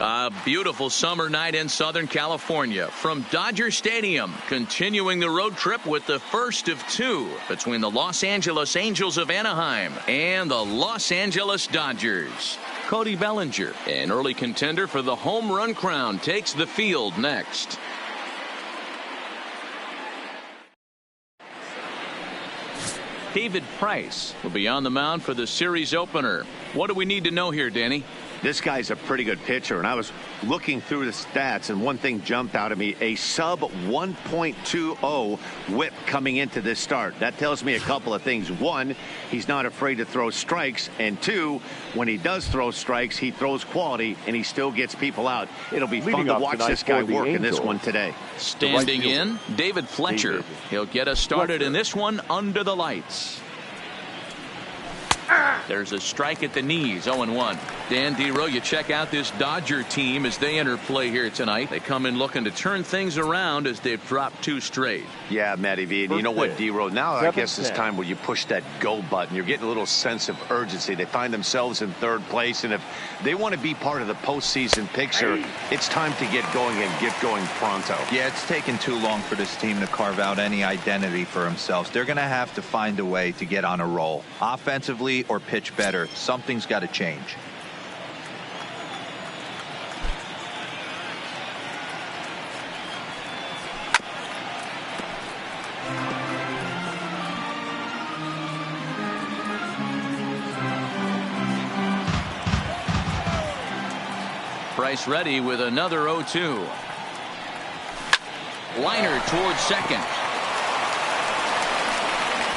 A beautiful summer night in Southern California from Dodger Stadium, continuing the road trip with the first of two between the Los Angeles Angels of Anaheim and the Los Angeles Dodgers. Cody Bellinger, an early contender for the home run crown, takes the field next. David Price will be on the mound for the series opener. What do we need to know here, Danny? This guy's a pretty good pitcher, and I was looking through the stats, and one thing jumped out at me: a sub 1.20 whip coming into this start. That tells me a couple of things. One, he's not afraid to throw strikes, and two, when he does throw strikes, he throws quality, and he still gets people out. It'll be fun to watch this guy work in this one today. Standing in, David Fletcher. He'll get us started in this one under the lights. There's a strike at the knees, 0-1. Dan Dero, you check out this Dodger team as they enter play here tonight. They come in looking to turn things around as they've dropped two straight. Yeah, Matty V. And you know what, Dero? Now I guess it's time where you push that go button. You're getting a little sense of urgency. They find themselves in third place, and if they want to be part of the postseason picture, it's time to get going and get going pronto. Yeah, it's taken too long for this team to carve out any identity for themselves. They're going to have to find a way to get on a roll. Offensively or pitch better, something's got to change. Price ready with another 0-2. Liner towards second.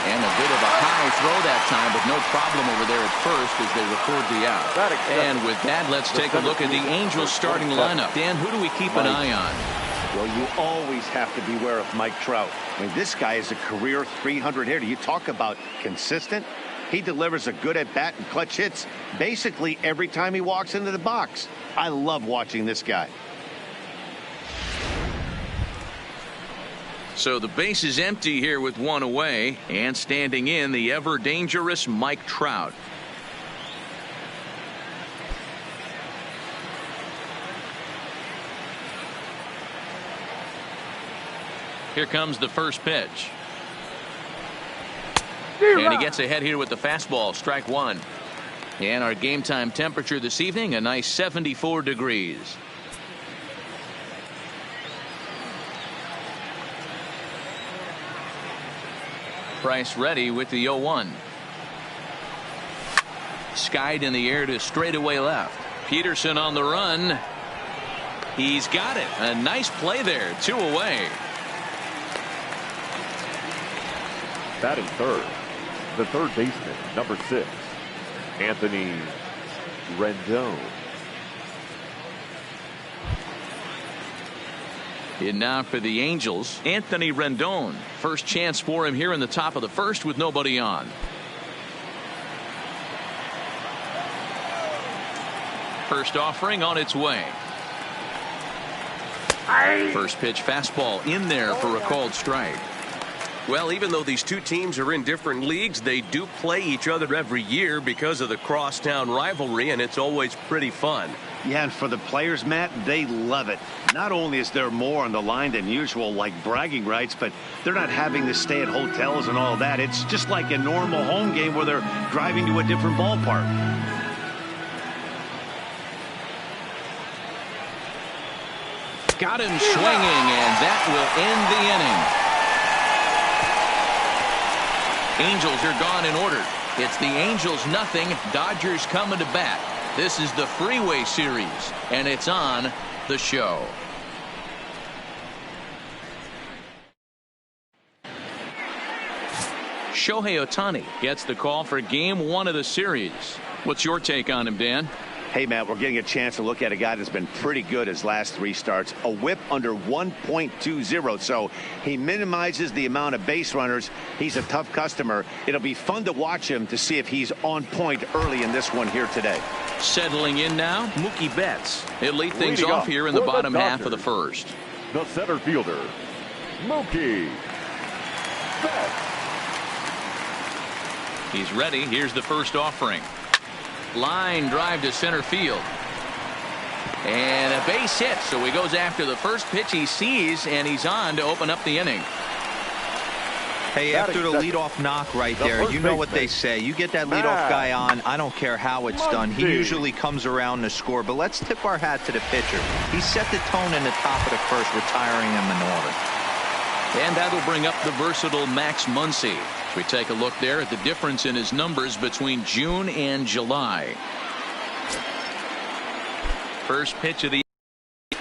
And a bit of a high throw that time, but no problem over there at first as they record the out. And with that, let's take a look at the Angels starting lineup. Dan, who do we keep an eye on? Well, you always have to beware of Mike Trout. I mean, this guy is a career 300 hitter. You talk about consistent. He delivers a good at-bat and clutch hits basically every time he walks into the box. I love watching this guy. So the base is empty here with one away, and standing in, the ever-dangerous Mike Trout. Here comes the first pitch. And he gets ahead here with the fastball, strike one. And our game time temperature this evening, a nice 74 degrees. Price ready with the 0-1. Skied in the air to straightaway left. Peterson on the run. He's got it. A nice play there. Two away. Batting third, the third baseman, number 6, Anthony Rendon. In now for the Angels, Anthony Rendon. First chance for him here in the top of the first with nobody on. First offering on its way. First pitch fastball in there for a called strike. Well, even though these two teams are in different leagues, they do play each other every year because of the crosstown rivalry, and it's always pretty fun. Yeah, and for the players, Matt, they love it. Not only is there more on the line than usual, like bragging rights, but they're not having to stay at hotels and all that. It's just like a normal home game where they're driving to a different ballpark. Got him swinging, and that will end the inning. Angels are gone in order. It's the Angels nothing, Dodgers coming to bat. This is the Freeway Series, and it's on the show. Shohei Ohtani gets the call for game one of the series. What's your take on him, Dan? Hey, Matt, we're getting a chance to look at a guy that's been pretty good his last three starts. A whip under 1.20, so he minimizes the amount of base runners. He's a tough customer. It'll be fun to watch him to see if he's on point early in this one here today. Settling in now, Mookie Betts. He'll lead things off here in the bottom half of the first. The center fielder, Mookie Betts. He's ready. Here's the first offering. Line drive to center field. And a base hit, so he goes after the first pitch he sees, and he's on to open up the inning. Hey, after the leadoff knock right there, you know what they say. You get that leadoff guy on, I don't care how it's done. He usually comes around to score. But let's tip our hat to the pitcher. He set the tone in the top of the first, retiring him in order. And that'll bring up the versatile Max Muncy. We take a look there at the difference in his numbers between June and July. First pitch of the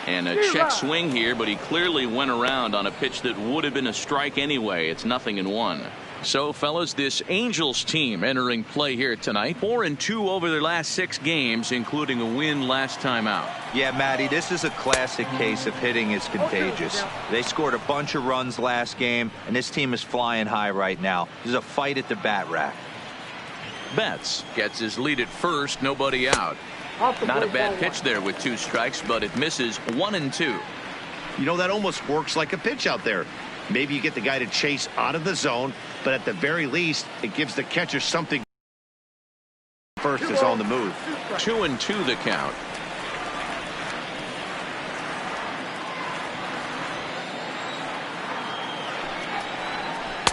and a check swing here, but he clearly went around on a pitch that would have been a strike anyway. It's 0-1. So, fellas, this Angels team entering play here tonight. 4-2 over their last 6 games, including a win last time out. Yeah, Matty, this is a classic case of hitting is contagious. They scored a bunch of runs last game, and this team is flying high right now. This is a fight at the bat rack. Betts gets his lead at first, nobody out. Not a bad pitch there with 2 strikes, but it misses 1-2. You know, that almost works like a pitch out there. Maybe you get the guy to chase out of the zone, but at the very least, it gives the catcher something. First is on the move. 2-2 the count.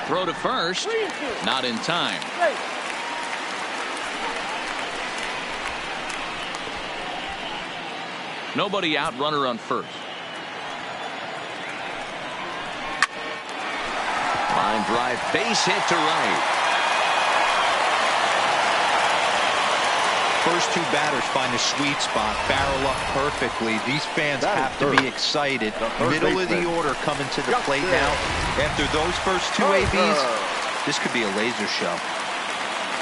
Throw to first. Not in time. Nobody out, runner on first. Line drive, base hit to right. First 2 batters find a sweet spot, barrel up perfectly. These fans have to be excited. Middle of the order coming to the plate now. After those first 2 ABs, this could be a laser show.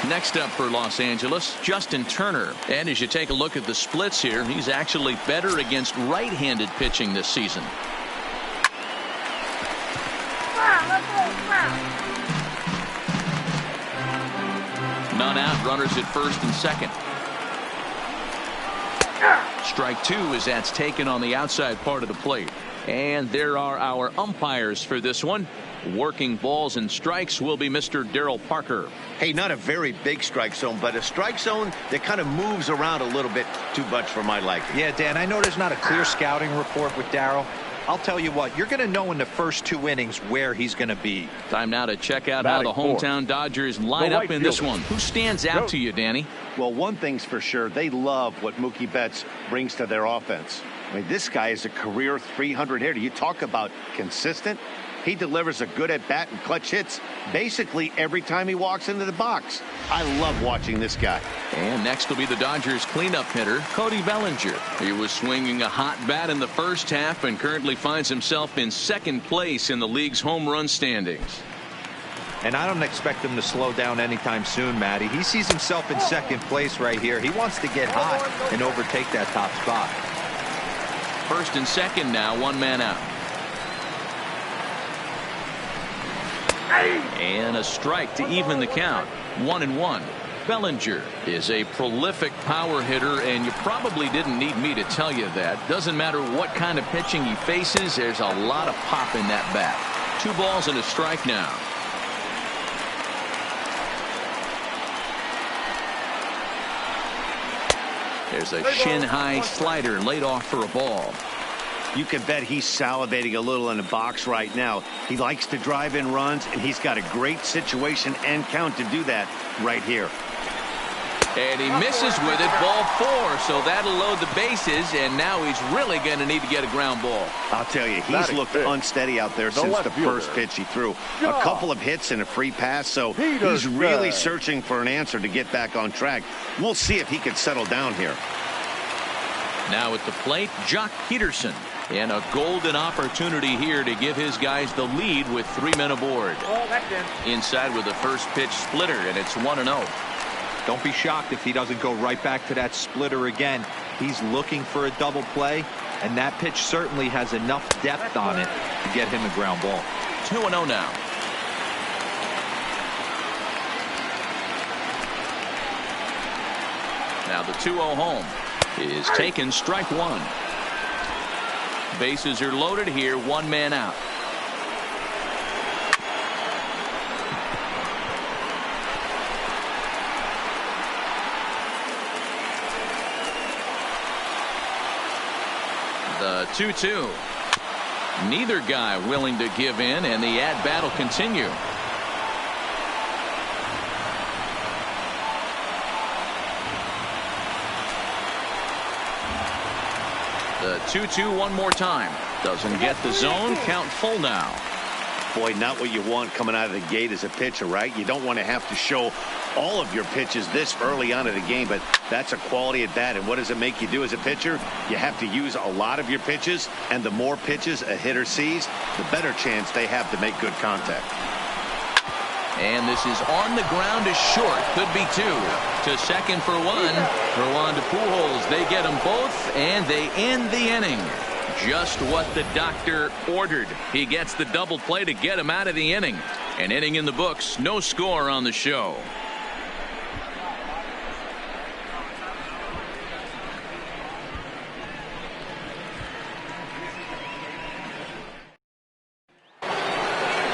Next up for Los Angeles, Justin Turner. And as you take a look at the splits here, he's actually better against right-handed pitching this season. None out, runners at first and second. Strike 2 as that's taken on the outside part of the plate. And there are our umpires for this one. Working balls and strikes will be Mr. Darryl Parker. Hey, not a very big strike zone, but a strike zone that kind of moves around a little bit too much for my liking. Yeah, Dan, I know there's not a clear scouting report with Darryl. I'll tell you what, you're going to know in the first 2 innings where he's going to be. Time now to check out how the hometown Dodgers line up in this one. Who stands out to you, Danny? Well, one thing's for sure, they love what Mookie Betts brings to their offense. I mean, this guy is a career 300 hitter. You talk about consistent. He delivers a good at-bat and clutch hits basically every time he walks into the box. I love watching this guy. And next will be the Dodgers cleanup hitter, Cody Bellinger. He was swinging a hot bat in the first half and currently finds himself in second place in the league's home run standings. And I don't expect him to slow down anytime soon, Matty. He sees himself in second place right here. He wants to get hot and overtake that top spot. First and second now, 1 man out. And a strike to even the count. 1-1. Bellinger is a prolific power hitter, and you probably didn't need me to tell you that. Doesn't matter what kind of pitching he faces, there's a lot of pop in that bat. 2 balls and a strike now. There's a shin-high slider laid off for a ball. You can bet he's salivating a little in the box right now. He likes to drive in runs, and he's got a great situation and count to do that right here. And he misses with it, ball 4, so that'll load the bases, and now he's really going to need to get a ground ball. I'll tell you, he's looked unsteady out there since the first pitch he threw. A couple of hits and a free pass, so he's really searching for an answer to get back on track. We'll see if he can settle down here. Now at the plate, Jock Peterson. And a golden opportunity here to give his guys the lead with 3 men aboard. Inside with the first pitch splitter, and it's 1-0. Don't be shocked if he doesn't go right back to that splitter again. He's looking for a double play, and that pitch certainly has enough depth on it to get him a ground ball. 2-0 now. Now the 2-0 home is taken, strike 1. Bases are loaded here, 1 man out. The 2-2. Neither guy willing to give in, and the at-bat will continue. The 2-2 one more time. Doesn't get the zone. Count full now. Boy, not what you want coming out of the gate as a pitcher, right? You don't want to have to show all of your pitches this early on in the game, but that's a quality at bat. And what does it make you do as a pitcher? You have to use a lot of your pitches, and the more pitches a hitter sees, the better chance they have to make good contact. And this is on the ground is short. Could be two. To second for one. Throw on to Pujols. They get them both, and they end the inning. Just what the doctor ordered. He gets the double play to get him out of the inning. An inning in the books. No score on the show.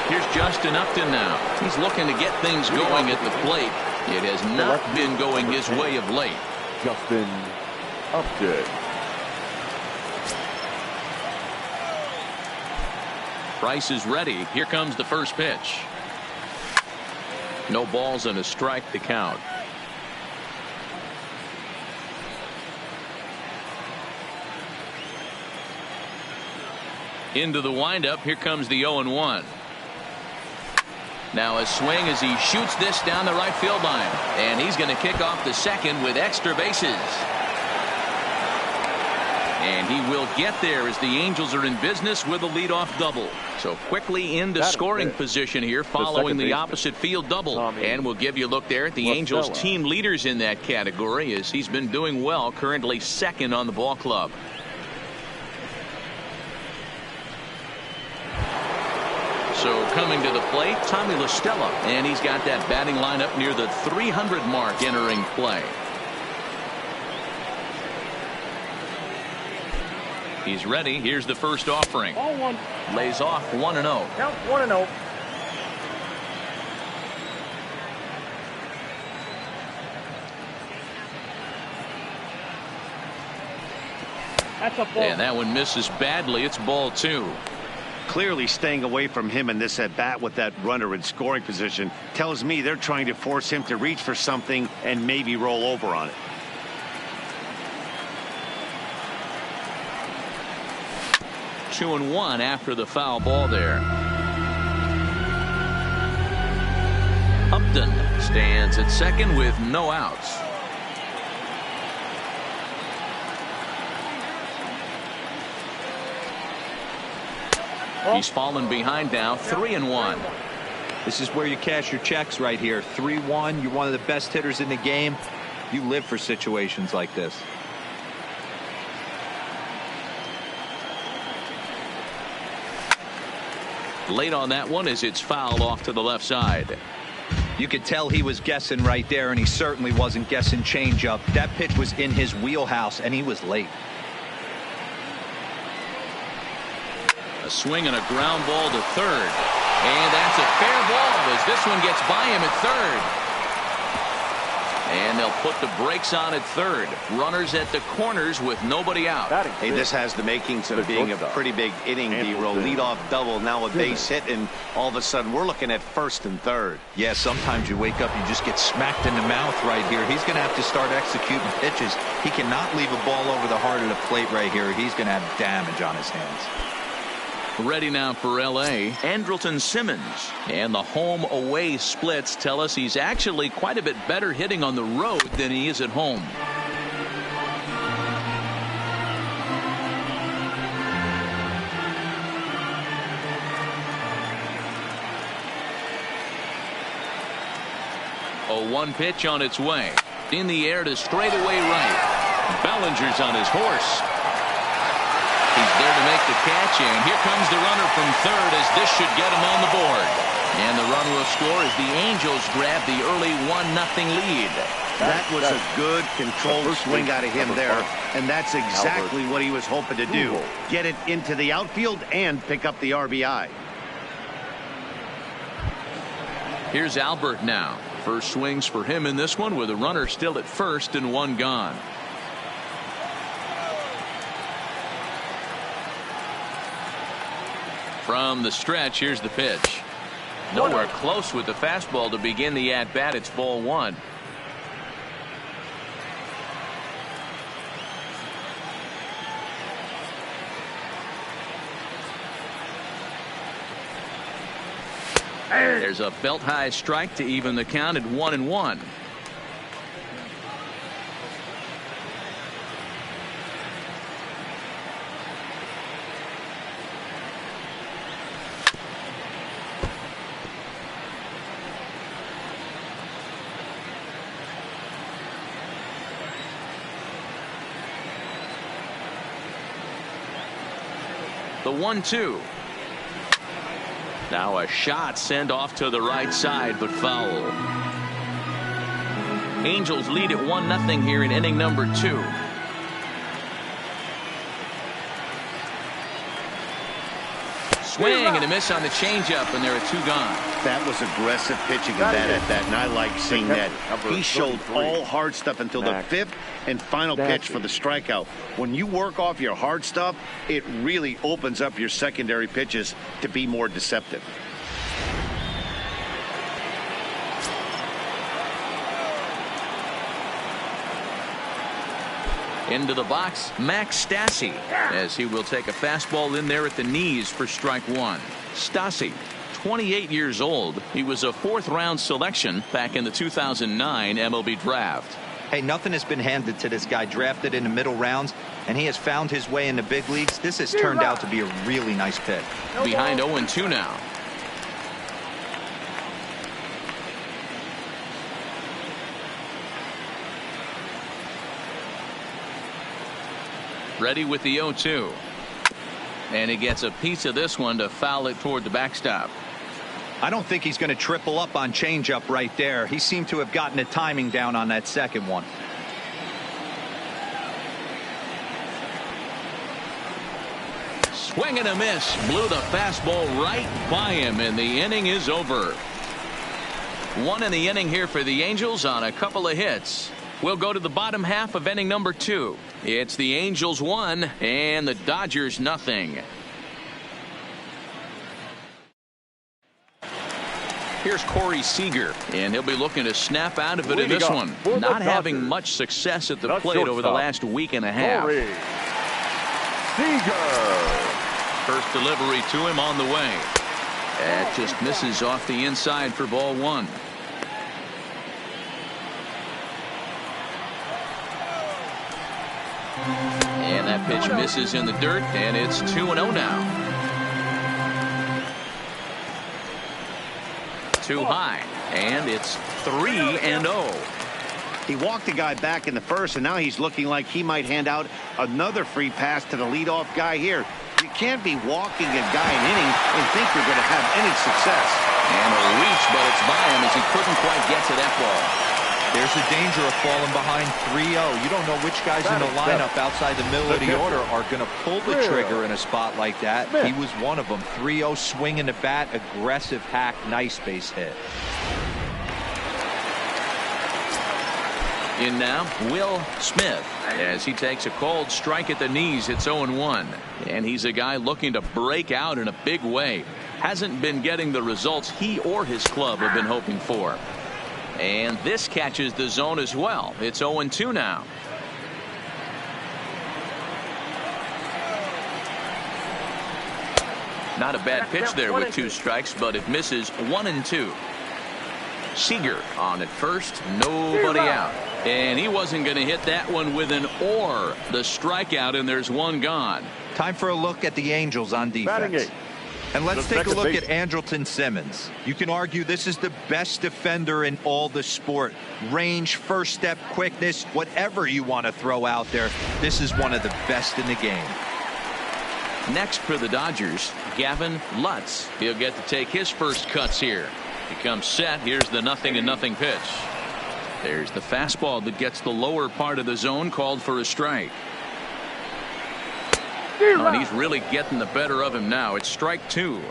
Here's Justin Upton now. He's looking to get things going at the plate. It has not been going his way of late. Justin Upton. Price is ready. Here comes the first pitch. No balls and a strike to count. Into the windup. Here comes the 0-1. Now a swing as he shoots this down the right field line. And he's going to kick off the second with extra bases. And he will get there as the Angels are in business with a leadoff double. So quickly into scoring position here following the opposite field double. And we'll give you a look there at the Angels team leaders in that category as he's been doing well, currently second on the ball club. So coming to the plate, Tommy La Stella, and he's got that batting lineup near the 300 mark entering play. He's ready. Here's the first offering. Ball one. Lays off 1-0. Count 1-0. That's a ball. And that one misses badly. It's ball two. Clearly staying away from him in this at bat with that runner in scoring position tells me they're trying to force him to reach for something and maybe roll over on it. Two and one after the foul ball there. Upton stands at second with no outs. He's fallen behind now, 3-1. This is where you cash your checks right here. 3-1. You're one of the best hitters in the game. You live for situations like this. Late on that one as it's fouled off to the left side. You could tell he was guessing right there, and he certainly wasn't guessing changeup. That pitch was in his wheelhouse, and he was late. A swing and a ground ball to third. And that's a fair ball as this one gets by him at third. And they'll put the brakes on at third. Runners at the corners with nobody out. Hey, this has the makings of being a pretty big inning, D-roll. Leadoff double, now a base hit, and all of a sudden we're looking at first and third. Yeah, sometimes you wake up, you just get smacked in the mouth right here. He's going to have to start executing pitches. He cannot leave a ball over the heart of the plate right here. He's going to have damage on his hands. Ready now for L.A. Andrelton Simmons. And the home away splits tell us he's actually quite a bit better hitting on the road than he is at home. A 1 pitch on its way. In the air to straightaway right. Bellinger's on his horse. He's there to make the catch, and here comes the runner from third as this should get him on the board. And the run will score as the Angels grab the early 1-0 lead. That was a good controlled swing out of him there, and that's exactly what he was hoping to do. Get it into the outfield and pick up the RBI. Here's Albert now. First swings for him in this one with a runner still at first and one gone. From the stretch, here's the pitch. Nowhere close with the fastball to begin the at-bat. It's ball one. There's a belt-high strike to even the count at 1-1. The 1-2. Now a shot sent off to the right side, but foul. Angels lead at 1-0 here in inning number 2. Swing and a miss on the changeup, and there are 2 gone. That was aggressive pitching of that at that, and I like seeing that. He showed all hard stuff until the 5th and final pitch for the strikeout. When you work off your hard stuff, it really opens up your secondary pitches to be more deceptive. Into the box, Max Stassi, as he will take a fastball in there at the knees for strike 1. Stassi, 28 years old. He was a 4th-round selection back in the 2009 MLB draft. Hey, nothing has been handed to this guy. Drafted in the middle rounds, and he has found his way in the big leagues. This has turned out to be a really nice pick. Behind 0-2 now. Ready with the 0-2. And he gets a piece of this one to foul it toward the backstop. I don't think he's going to triple up on changeup right there. He seemed to have gotten the timing down on that second one. Swing and a miss. Blew the fastball right by him, and the inning is over. 1 in the inning here for the Angels on a couple of hits. We'll go to the bottom half of inning number 2. It's the Angels 1 and the Dodgers nothing. Here's Corey Seager, and he'll be looking to snap out of it in this one. Not having much success at the plate over the last week and a half. Corey Seager. First delivery to him on the way. That just misses off the inside for ball 1. And that pitch misses in the dirt, and it's 2-0 now. Too high, and it's 3-0. He walked the guy back in the first, and now he's looking like he might hand out another free pass to the leadoff guy here. You can't be walking a guy an inning and think you're going to have any success. And a reach, but it's by him as he couldn't quite get to that ball. There's the danger of falling behind 3-0. You don't know which guys in the lineup outside the middle of the order are going to pull the trigger in a spot like that. He was one of them. 3-0 swing in the bat, aggressive hack, nice base hit. In now, Will Smith, as he takes a cold strike at the knees. It's 0-1. And he's a guy looking to break out in a big way. Hasn't been getting the results he or his club have been hoping for. And this catches the zone as well. It's 0-2 now. Not a bad pitch there with 2 strikes, but it misses 1-2. Seager on at first, nobody out. And he wasn't going to hit that one with an or. The strikeout, and there's 1 gone. Time for a look at the Angels on defense. And let's take a look at Andrelton Simmons. You can argue this is the best defender in all the sport. Range, first step, quickness, whatever you want to throw out there, this is one of the best in the game. Next for the Dodgers, Gavin Lutz. He'll get to take his first cuts here. He comes set. Here's the 0-0 pitch. There's the fastball that gets the lower part of the zone, called for a strike. Oh, and he's really getting the better of him now. It's strike 2.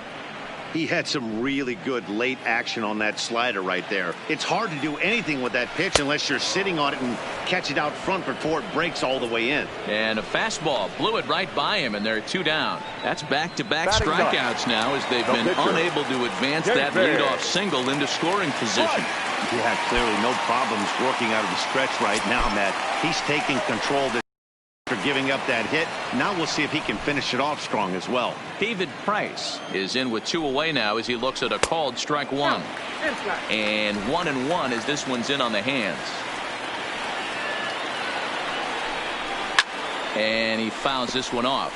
He had some really good late action on that slider right there. It's hard to do anything with that pitch unless you're sitting on it and catch it out front before it breaks all the way in. And a fastball blew it right by him, and they're 2 down. That's back-to-back strikeouts now as they've been unable to advance that leadoff single into scoring position. Yeah, clearly no problems working out of the stretch right now, Matt. He's taking control of this after giving up that hit. Now we'll see if he can finish it off strong as well. David Price is in with 2 away now as he looks at a called strike 1. And 1-1 as this one's in on the hands. And he fouls this one off.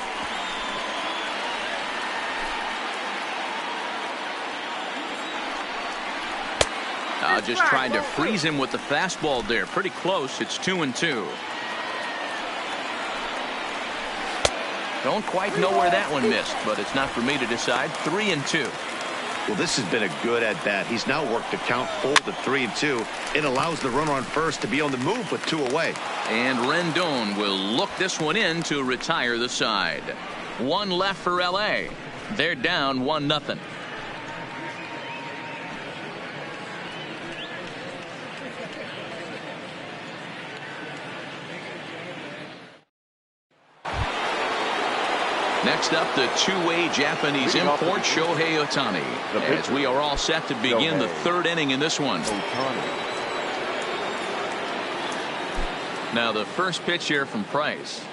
Just trying to freeze him with the fastball there. Pretty close. It's 2-2. Don't quite know where that one missed, but it's not for me to decide. 3-2. Well, this has been a good at-bat. He's now worked the count full to 3-2. It allows the runner on first to be on the move with 2 away. And Rendon will look this one in to retire the side. 1 left for L.A. They're down 1-0. Next up, the 2-way Japanese import Shohei Ohtani, as we are all set to begin the 3rd inning in this one. Now the first pitch here from Price.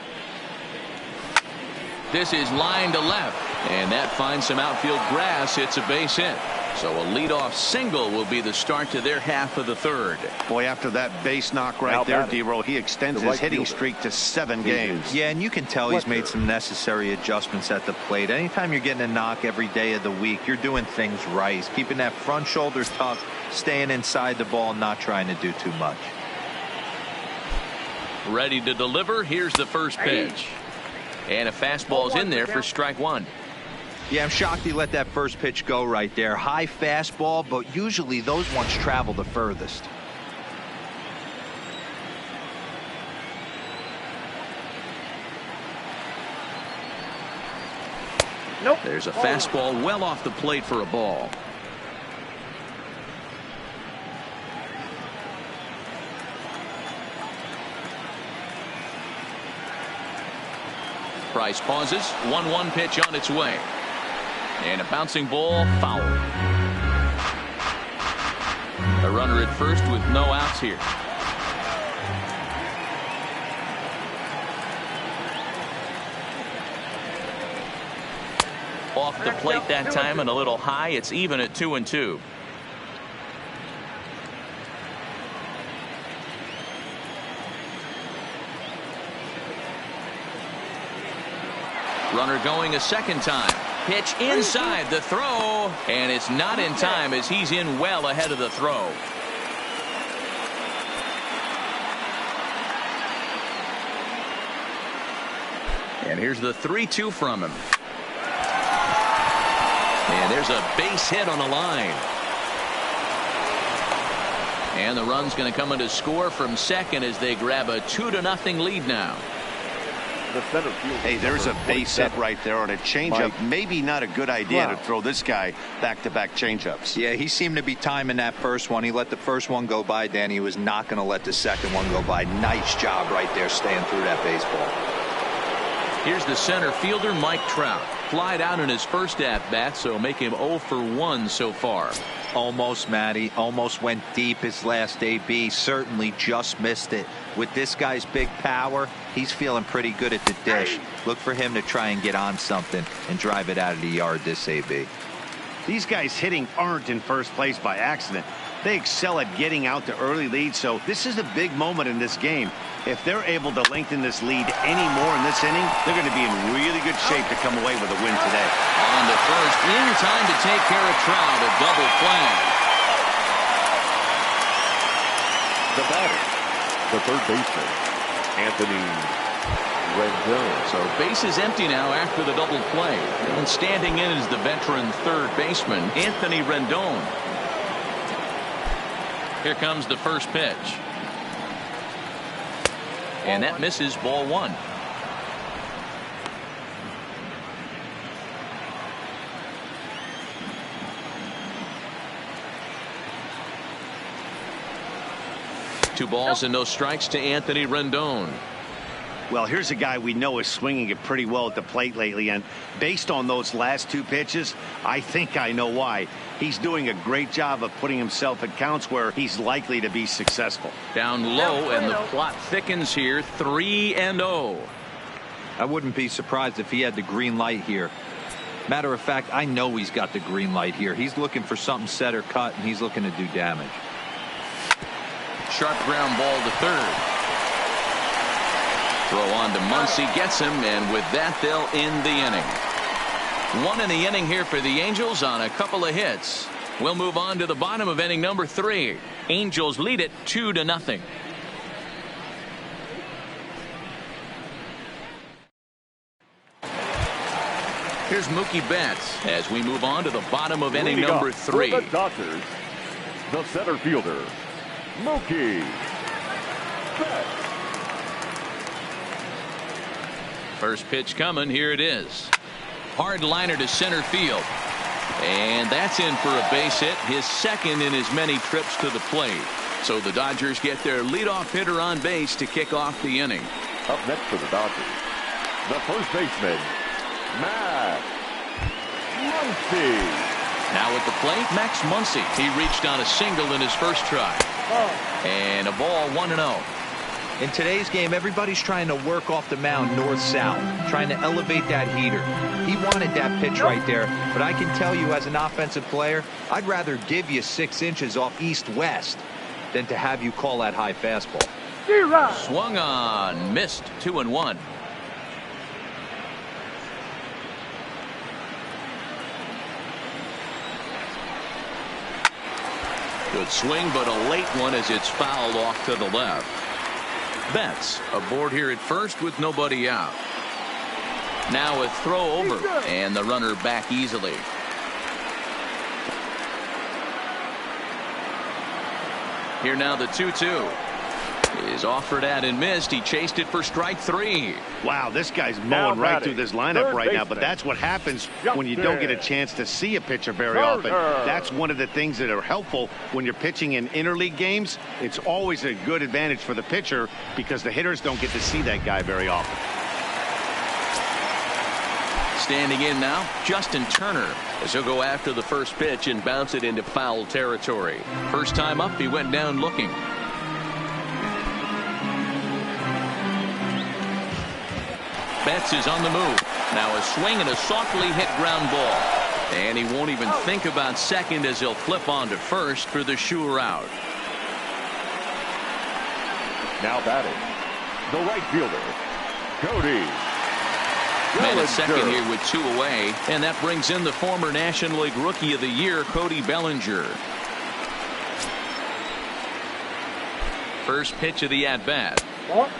This is line to left, and that finds some outfield grass. It's a base hit. So a leadoff single will be the start to their half of the 3rd. Boy, after that base knock right there, D-Roll, he extends his hitting streak to 7 games. Yeah, and you can tell he's made some necessary adjustments at the plate. Anytime you're getting a knock every day of the week, you're doing things right. He's keeping that front shoulder tucked, staying inside the ball, not trying to do too much. Ready to deliver. Here's the first pitch. And a fastball's in there for strike 1. Yeah, I'm shocked he let that first pitch go right there. High fastball, but usually those ones travel the furthest. Nope. There's a fastball well off the plate for a ball. Price pauses. 1-1 pitch on its way. And a bouncing ball foul. A runner at first with no outs here. Off the plate that time and a little high. It's even at 2-2. Runner going a second time. Pitch inside the throw, and it's not in time as he's in well ahead of the throw. And here's the 3-2 from him. And there's a base hit on the line. And the run's going to come in to score from second as they grab a 2-0 lead now. Hey, there's a base hit right there on a changeup. Maybe not a good idea to throw this guy back-to-back changeups. Yeah, he seemed to be timing that first one. He let the first one go by, Danny. He was not going to let the second one go by. Nice job right there staying through that baseball. Here's the center fielder, Mike Trout. Flied out in his first at-bat, so make him 0 for 1 so far. Almost, Matty. Almost went deep his last AB. Certainly just missed it. With this guy's big power, he's feeling pretty good at the dish. Look for him to try and get on something and drive it out of the yard this AB. These guys hitting aren't in first place by accident. They excel at getting out to early leads, so this is a big moment in this game. If they're able to lengthen this lead any more in this inning, they're going to be in really good shape to come away with a win today. On to first, in time to take care of Trout, a double play. The batter, the third baseman, Anthony Rendon. So base is empty now after the double play. And standing in is the veteran third baseman, Anthony Rendon. Here comes the first pitch. And that misses, ball 1. 2 balls and no strikes to Anthony Rendon. Well, here's a guy we know is swinging it pretty well at the plate lately, and based on those last 2 pitches, I think I know why. He's doing a great job of putting himself at counts where he's likely to be successful. Down low, and the plot thickens here. 3-0. I wouldn't be surprised if he had the green light here. Matter of fact, I know he's got the green light here. He's looking for something set or cut, and he's looking to do damage. Sharp ground ball to third. Throw on to Muncy, gets him, and with that, they'll end the inning. 1 in the inning here for the Angels on a couple of hits. We'll move on to the bottom of inning number 3. Angels lead it 2-0. Here's Mookie Betts as we move on to the bottom of inning number 3. For the Dodgers, the center fielder, Mookie Betts. First pitch coming. Here it is. Hard liner to center field. And that's in for a base hit. His second in as many trips to the plate. So the Dodgers get their leadoff hitter on base to kick off the inning. Up next for the Dodgers, the first baseman, Max Muncy. Now at the plate, Max Muncy. He reached on a single in his first try. And a ball, 1-0. In today's game, everybody's trying to work off the mound north-south, trying to elevate that heater. He wanted that pitch right there, but I can tell you as an offensive player, I'd rather give you 6 inches off east-west than to have you call that high fastball. Swung on, missed. 2-1. Good swing, but a late one as it's fouled off to the left. Betts aboard here at first with nobody out. Now a throw over, and the runner back easily. Here now the 2-2 is offered at and missed. He chased it for strike 3. Wow, this guy's mowing right through this lineup right now, but that's what happens when you don't get a chance to see a pitcher very often. That's one of the things that are helpful when you're pitching in interleague games. It's always a good advantage for the pitcher because the hitters don't get to see that guy very often. Standing in now, Justin Turner, as he'll go after the first pitch and bounce it into foul territory. First time up, he went down looking. Betts is on the move. Now a swing and a softly hit ground ball. And he won't even think about second as he'll flip on to first for the sure out. Now batting, the right fielder, Cody Man at second here with 2 away. And that brings in the former National League Rookie of the Year, Cody Bellinger. First pitch of the at-bat.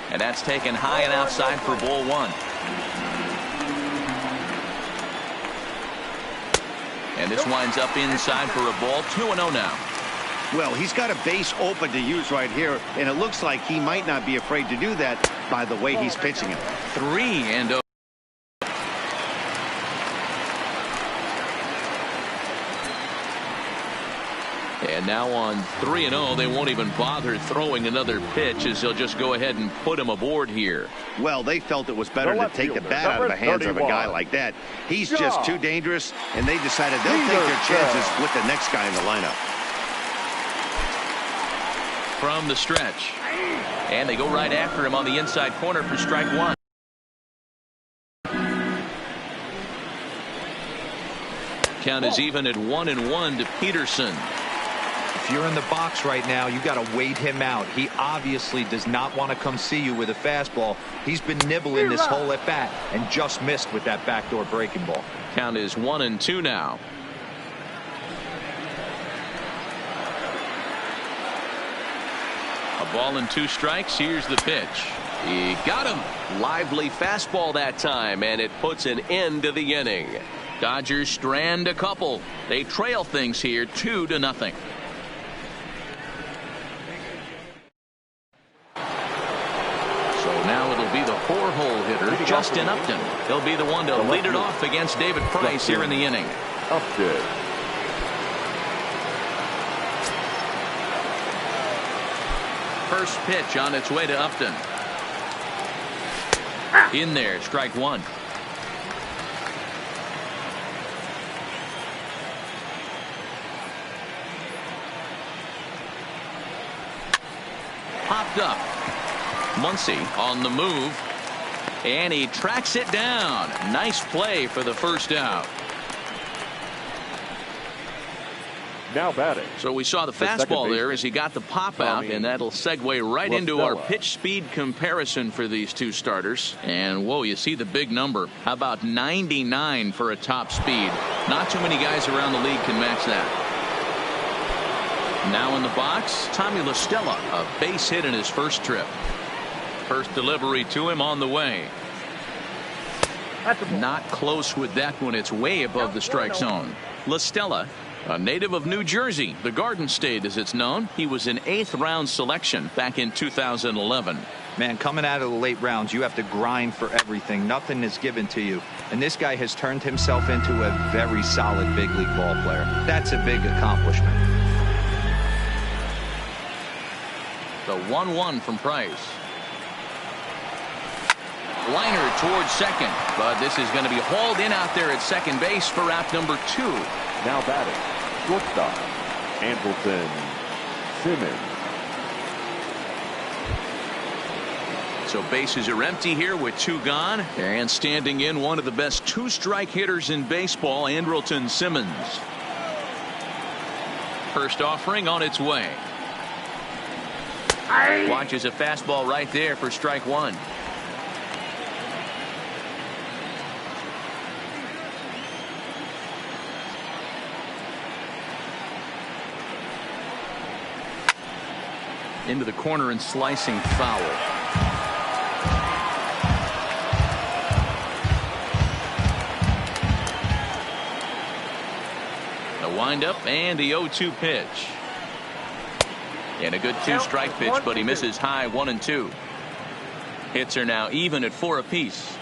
And that's taken high and outside for ball 1. And this winds up inside for a ball. 2-0 now. Well, he's got a base open to use right here, and it looks like he might not be afraid to do that by the way he's pitching it. 3-0. And now on 3-0, they won't even bother throwing another pitch as they'll just go ahead and put him aboard here. Well, they felt it was better to take the bat out of the hands of a guy like that. He's just too dangerous, and they decided they'll take their chances with the next guy in the lineup. From the stretch. And they go right after him on the inside corner for strike 1. Count is even at 1-1 to Peterson. If you're in the box right now, you got to wait him out. He obviously does not want to come see you with a fastball. He's been nibbling this whole at bat and just missed with that backdoor breaking ball. Count is 1-2 now. A ball and 2 strikes. Here's the pitch. He got him. Lively fastball that time, and it puts an end to the inning. Dodgers strand a couple. They trail things here 2-0. Now it'll be the 4-hole hitter, Justin Upton. He'll be the one to lead it off against David Price here in the inning. Upton. First pitch on its way to Upton. In there, strike one. Popped up. Muncy on the move. And he tracks it down. Nice play for the first out. Now batting. So we saw the fastball there as he got the pop out, and that'll segue right into our pitch speed comparison for these two starters. And whoa, you see the big number. How about 99 for a top speed? Not too many guys around the league can match that. Now in the box, Tommy La Stella, a base hit in his first trip. First delivery to him on the way. Not close with that one. It's way above the strike zone. La Stella, a native of New Jersey, the Garden State as it's known. He was an 8th round selection back in 2011. Man, coming out of the late rounds, you have to grind for everything. Nothing is given to you. And this guy has turned himself into a very solid big league ball player. That's a big accomplishment. The 1-1 from Price. Liner towards second, but this is going to be hauled in out there at second base for out number 2. Now batting, shortstop, Andrelton Simmons. So bases are empty here with 2 gone, and standing in one of the best 2-strike hitters in baseball, Andrelton Simmons. First offering on its way. Watches a fastball right there for strike one. Into the corner and slicing foul. The windup and the 0-2 pitch. And a good 2-strike pitch, but he misses high 1-2. Hits are now even at 4 apiece.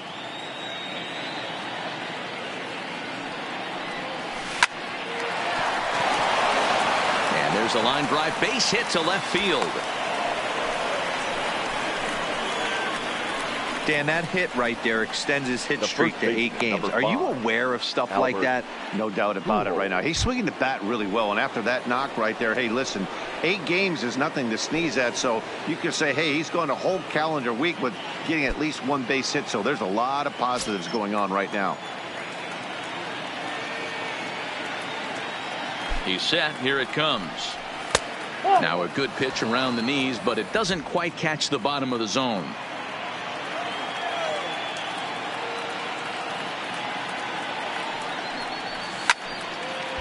And there's a line drive base hit to left field. Dan, that hit right there extends his hit streak to 8 games. Are you aware of stuff like that? No doubt about it right now. He's swinging the bat really well, and after that knock right there, hey, listen, 8 games is nothing to sneeze at, so you can say, hey, he's going a whole calendar week with getting at least 1 base hit, so there's a lot of positives going on right now. He's set. Here it comes. Now a good pitch around the knees, but it doesn't quite catch the bottom of the zone.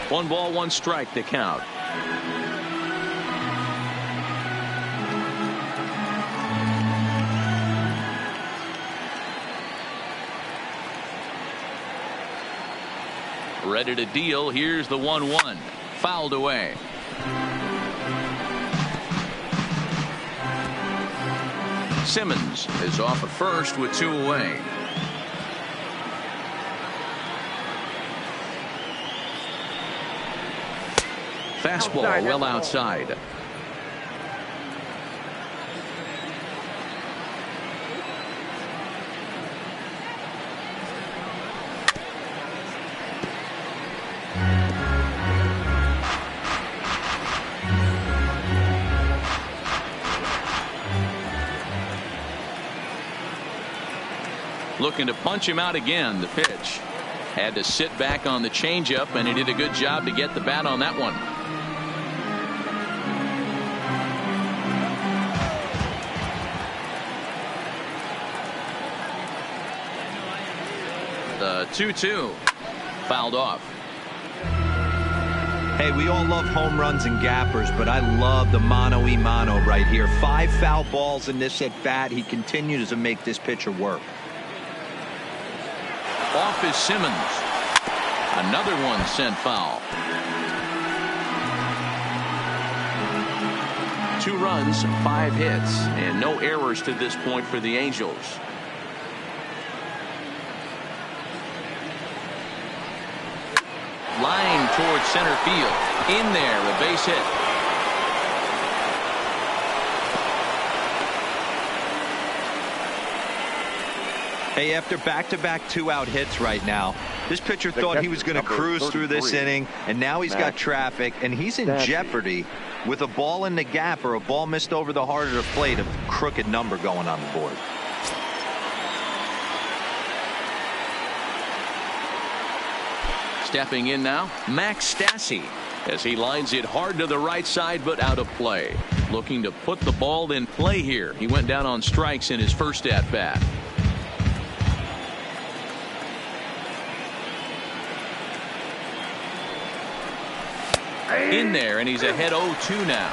One ball, 1 strike to count. Ready to deal. Here's the 1-1. Fouled away. Simmons is off at first with 2 away. Fastball well outside. Looking to punch him out again. The pitch. Had to sit back on the changeup, and he did a good job to get the bat on that one. The 2-2 fouled off. Hey, we all love home runs and gappers, but I love the mano-y-mano right here. 5 foul balls in this at bat. He continues to make this pitcher work. Off is Simmons. Another one sent foul. 2 runs, 5 hits, and no errors to this point for the Angels. Line towards center field. In there, a base hit. Hey, after back-to-back 2-out hits right now, this pitcher thought he was going to cruise through this inning, and now he's got traffic, and he's in jeopardy with a ball in the gap or a ball missed over the heart of the plate, a crooked number going on the board. Stepping in now, Max Stassi, as he lines it hard to the right side but out of play. Looking to put the ball in play here. He went down on strikes in his first at-bat. In there, and he's ahead 0-2 now.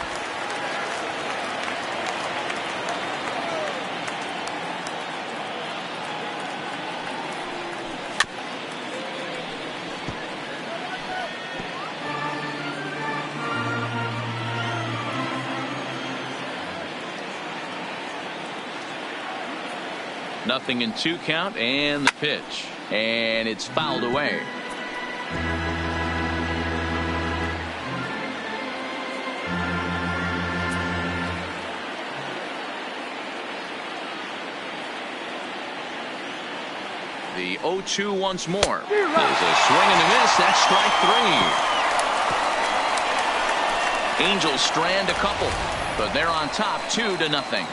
Nothing in 2 count, and the pitch, and it's fouled away. The 0-2 once more. There's a swing and a miss. That's strike 3. Angels strand a couple, but they're on top 2-0.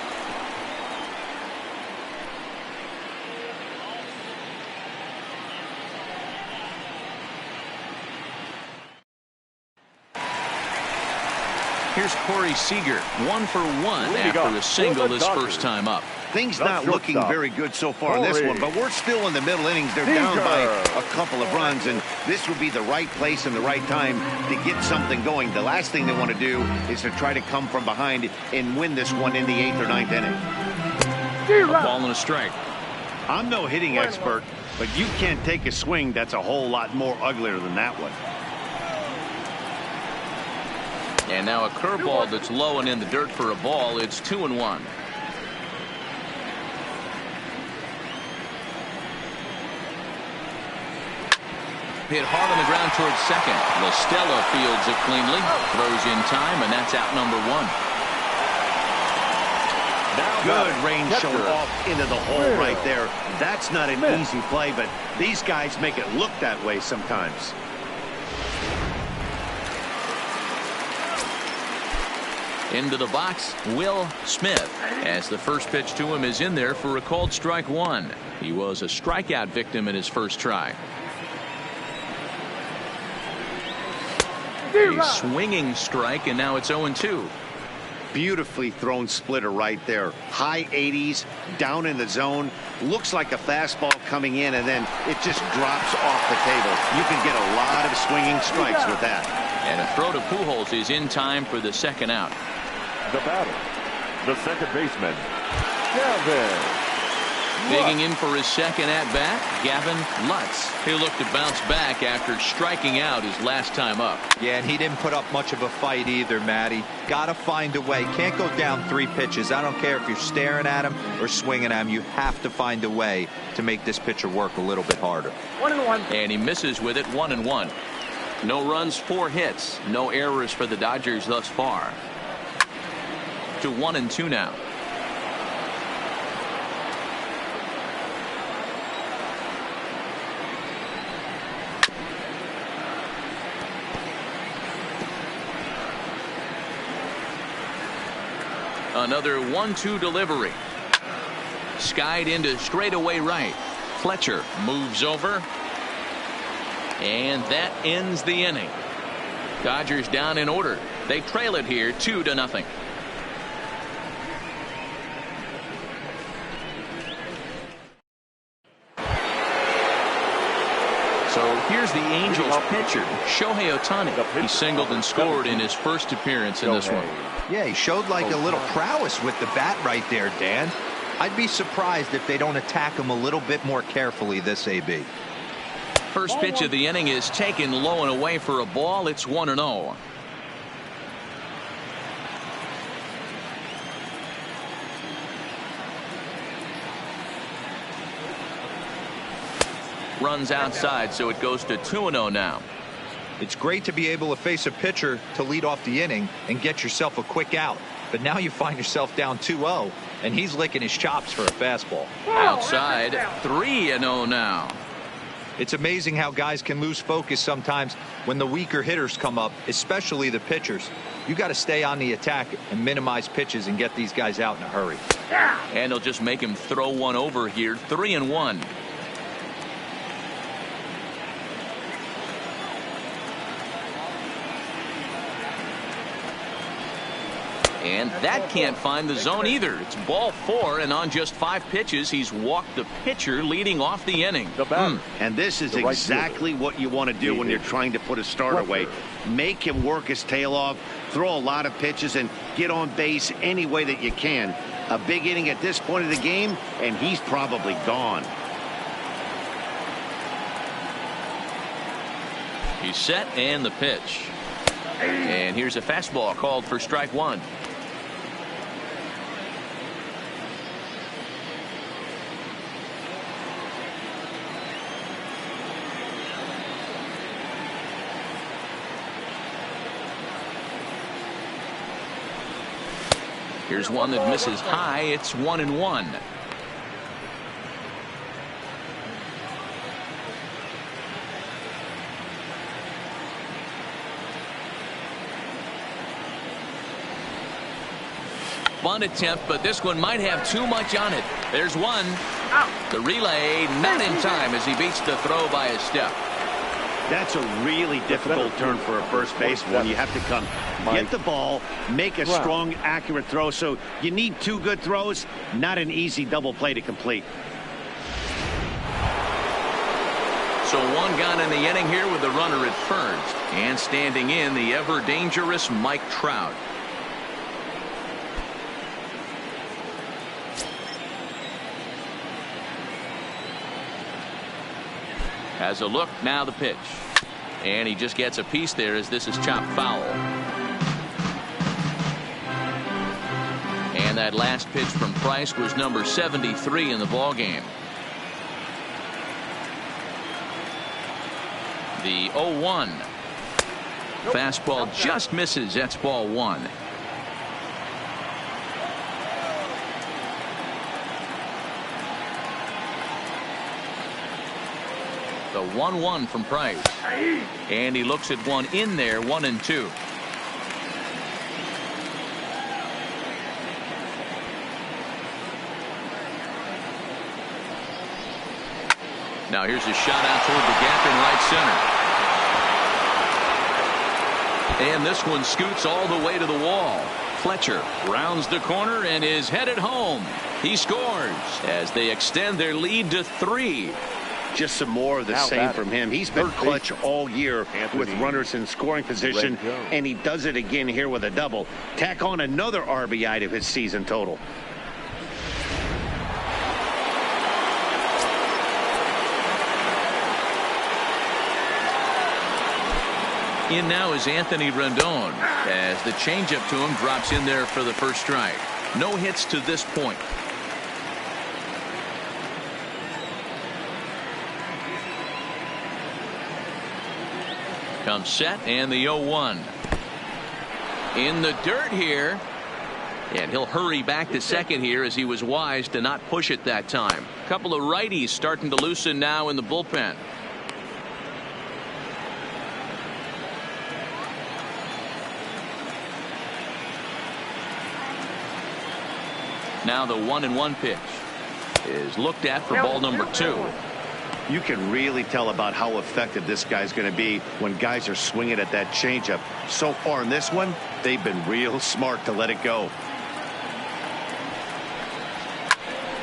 Here's Corey Seager, 1 for 1 after a single his first time up. Things not looking very good so far in this one, but we're still in the middle innings. They're down by a couple of runs, and this would be the right place and the right time to get something going. The last thing they want to do is to try to come from behind and win this one in the 8th or 9th inning. A ball and a strike. I'm no hitting expert, but you can't take a swing that's a whole lot more uglier than that one. And now a curveball that's low and in the dirt for a ball. It's 2-1. Hit hard on the ground towards second. LaStella fields it cleanly, throws in time, and that's out number 1. Good range showing off into the hole right there. That's not an easy play, but these guys make it look that way sometimes. Into the box, Will Smith, as the first pitch to him is in there for a called strike 1. He was a strikeout victim in his first try. A swinging strike, and now it's 0-2. Beautifully thrown splitter right there. High 80s, down in the zone. Looks like a fastball coming in, and then it just drops off the table. You can get a lot of swinging strikes with that. And a throw to Pujols is in time for the second out. The batter, the second baseman, Gavin. Digging in for his second at-bat, Gavin Lutz. He'll look to bounce back after striking out his last time up. Yeah, and he didn't put up much of a fight either, Matty. Got to find a way. Can't go down 3 pitches. I don't care if you're staring at him or swinging at him. You have to find a way to make this pitcher work a little bit harder. 1-1. And he misses with it, 1-1. No runs, 4 hits. No errors for the Dodgers thus far. To 1-2 now. Another 1-2 delivery. Skied into straightaway right. Fletcher moves over. And that ends the inning. Dodgers down in order. They trail it here 2-0. So here's the Angels pitcher, Shohei Ohtani. He singled and scored in his first appearance in this one. Yeah, he showed like a little prowess with the bat right there, Dan. I'd be surprised if they don't attack him a little bit more carefully this AB. First pitch of the inning is taken low and away for a ball. It's 1-0. Runs outside, so it goes to 2-0 now. It's great to be able to face a pitcher to lead off the inning and get yourself a quick out. But now you find yourself down 2-0. and he's licking his chops for a fastball. Outside, 3-0 now. It's amazing how guys can lose focus sometimes when the weaker hitters come up, especially the pitchers. You got to stay on the attack and minimize pitches and get these guys out in a hurry. And they'll just make him throw one over here. 3-1. And that can't find the zone either. It's ball 4, and on just 5 pitches, he's walked the pitcher, leading off the inning. And this is exactly what you want to do when you're trying to put a starter away. Make him work his tail off, throw a lot of pitches, and get on base any way that you can. A big inning at this point of the game, and he's probably gone. He's set, and the pitch. And here's a fastball called for strike 1. Here's one that misses high. It's 1-1. Bunt attempt, but this one might have too much on it. There's one. The relay not in time as he beats the throw by a step. That's a really difficult turn for a first baseman when you have to come get the ball, make a strong, accurate throw. So you need 2 good throws, not an easy double play to complete. So 1 gone in the inning here with the runner at first. And standing in, the ever-dangerous Mike Trout. Has a look, now the pitch. And he just gets a piece there as this is chopped foul. And that last pitch from Price was number 73 in the ballgame. The 0-1. Fastball just misses. That's ball 1. The 1-1 from Price. And he looks at one in there, 1-2. Now here's a shot out toward the gap in right center. And this one scoots all the way to the wall. Fletcher rounds the corner and is headed home. He scores as they extend their lead to 3. Just some more of the same from him. He's been clutch all year with runners in scoring position, and he does it again here with a double. Tack on another RBI to his season total. In now is Anthony Rendon as the changeup to him drops in there for the first strike. No hits to this point. Comes set and the 0-1 in the dirt here, and he'll hurry back to second here as he was wise to not push it that time. A couple of righties starting to loosen now in the bullpen. Now the 1-1 pitch is looked at for ball number 2. You can really tell about how effective this guy's going to be when guys are swinging at that changeup. So far in this one, they've been real smart to let it go.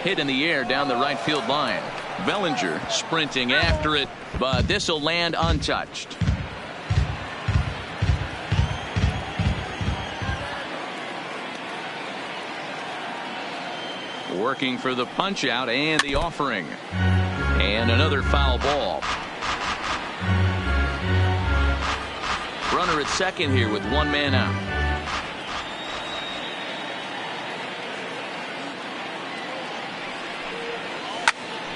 Hit in the air down the right field line. Bellinger sprinting after it, but this will land untouched. Working for the punch out and the offering. And another foul ball. Runner at second here with 1 man out.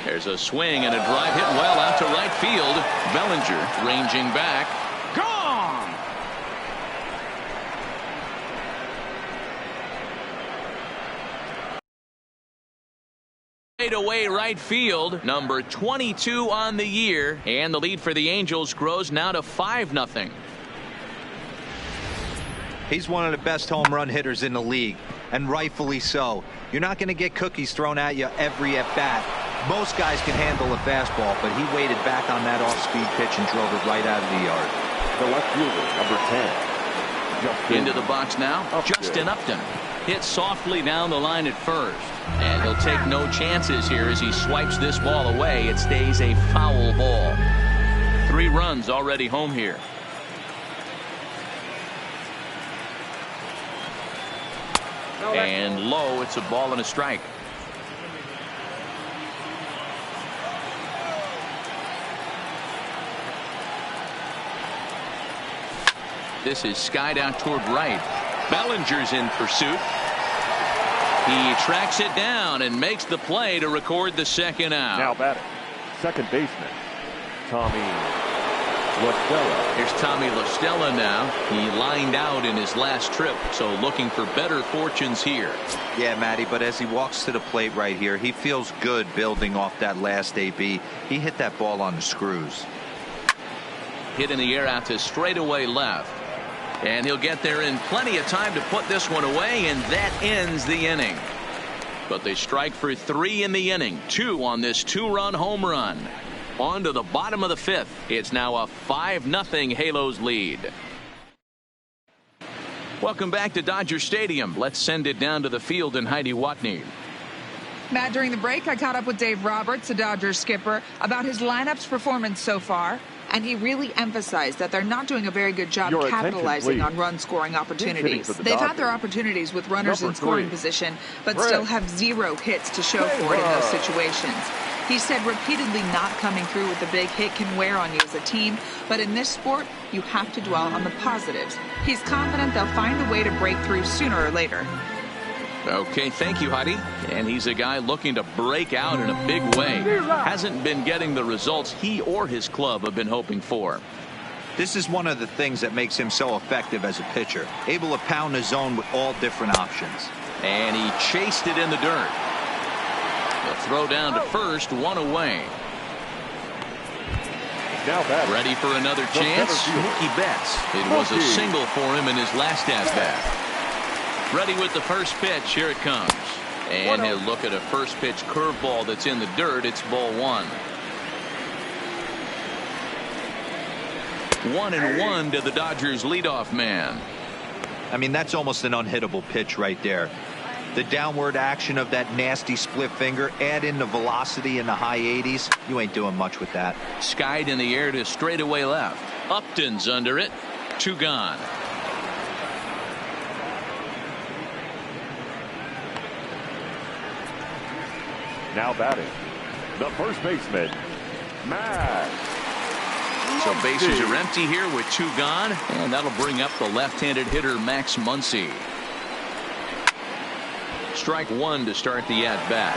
There's a swing and a drive hit well out to right field. Bellinger ranging back. away right field, number 22 on the year, and the lead for the Angels grows now to 5-0. He's one of the best home run hitters in the league, and rightfully so. You're not going to get cookies thrown at you every at bat. Most guys can handle a fastball, but he waited back on that off-speed pitch and drove it right out of the yard. The left fielder, number 10. Into the box now, Justin Upton. Hit softly down the line at first. And he'll take no chances here as he swipes this ball away. It stays a foul ball. 3 runs already home here. And low, it's a ball and a strike. This is skied out toward right. Bellinger's in pursuit. He tracks it down and makes the play to record the second out. Now batting, second baseman, Tommy LaStella. Here's Tommy LaStella now. He lined out in his last trip, so looking for better fortunes here. Yeah, Matty, but as he walks to the plate right here, he feels good building off that last AB. He hit that ball on the screws. Hit in the air out to straightaway left. And he'll get there in plenty of time to put this one away, and that ends the inning. But they strike for 3 in the inning, 2 on this 2-run home run. On to the bottom of the 5th. It's now a 5-0 Halos lead. Welcome back to Dodger Stadium. Let's send it down to the field in Heidi Watney. Matt, during the break, I caught up with Dave Roberts, the Dodgers skipper, about his lineup's performance so far. And he really emphasized that they're not doing a very good job capitalizing on run-scoring opportunities. They've had their opportunities with runners in scoring position, but still have 0 hits to show for it in those situations. He said repeatedly not coming through with a big hit can wear on you as a team, but in this sport, you have to dwell on the positives. He's confident they'll find a way to break through sooner or later. Okay, thank you, Heidi. And he's a guy looking to break out in a big way. Hasn't been getting the results he or his club have been hoping for. This is one of the things that makes him so effective as a pitcher. Able to pound the zone with all different options. And he chased it in the dirt. The throw down to first, 1 away. Now ready for another chance. Mookie Betts. It was a single for him in his last at-bat. Ready with the first pitch. Here it comes. And he'll look at a first pitch curveball that's in the dirt. It's ball 1. 1-1 to the Dodgers leadoff man. I mean, that's almost an unhittable pitch right there. The downward action of that nasty split finger, add in the velocity in the high 80s. You ain't doing much with that. Skied in the air to straightaway left. Upton's under it. 2 gone. Now batting, the first baseman, Matt. So bases are empty here with 2 gone, and that'll bring up the left-handed hitter Max Muncy. Strike 1 to start the at-bat.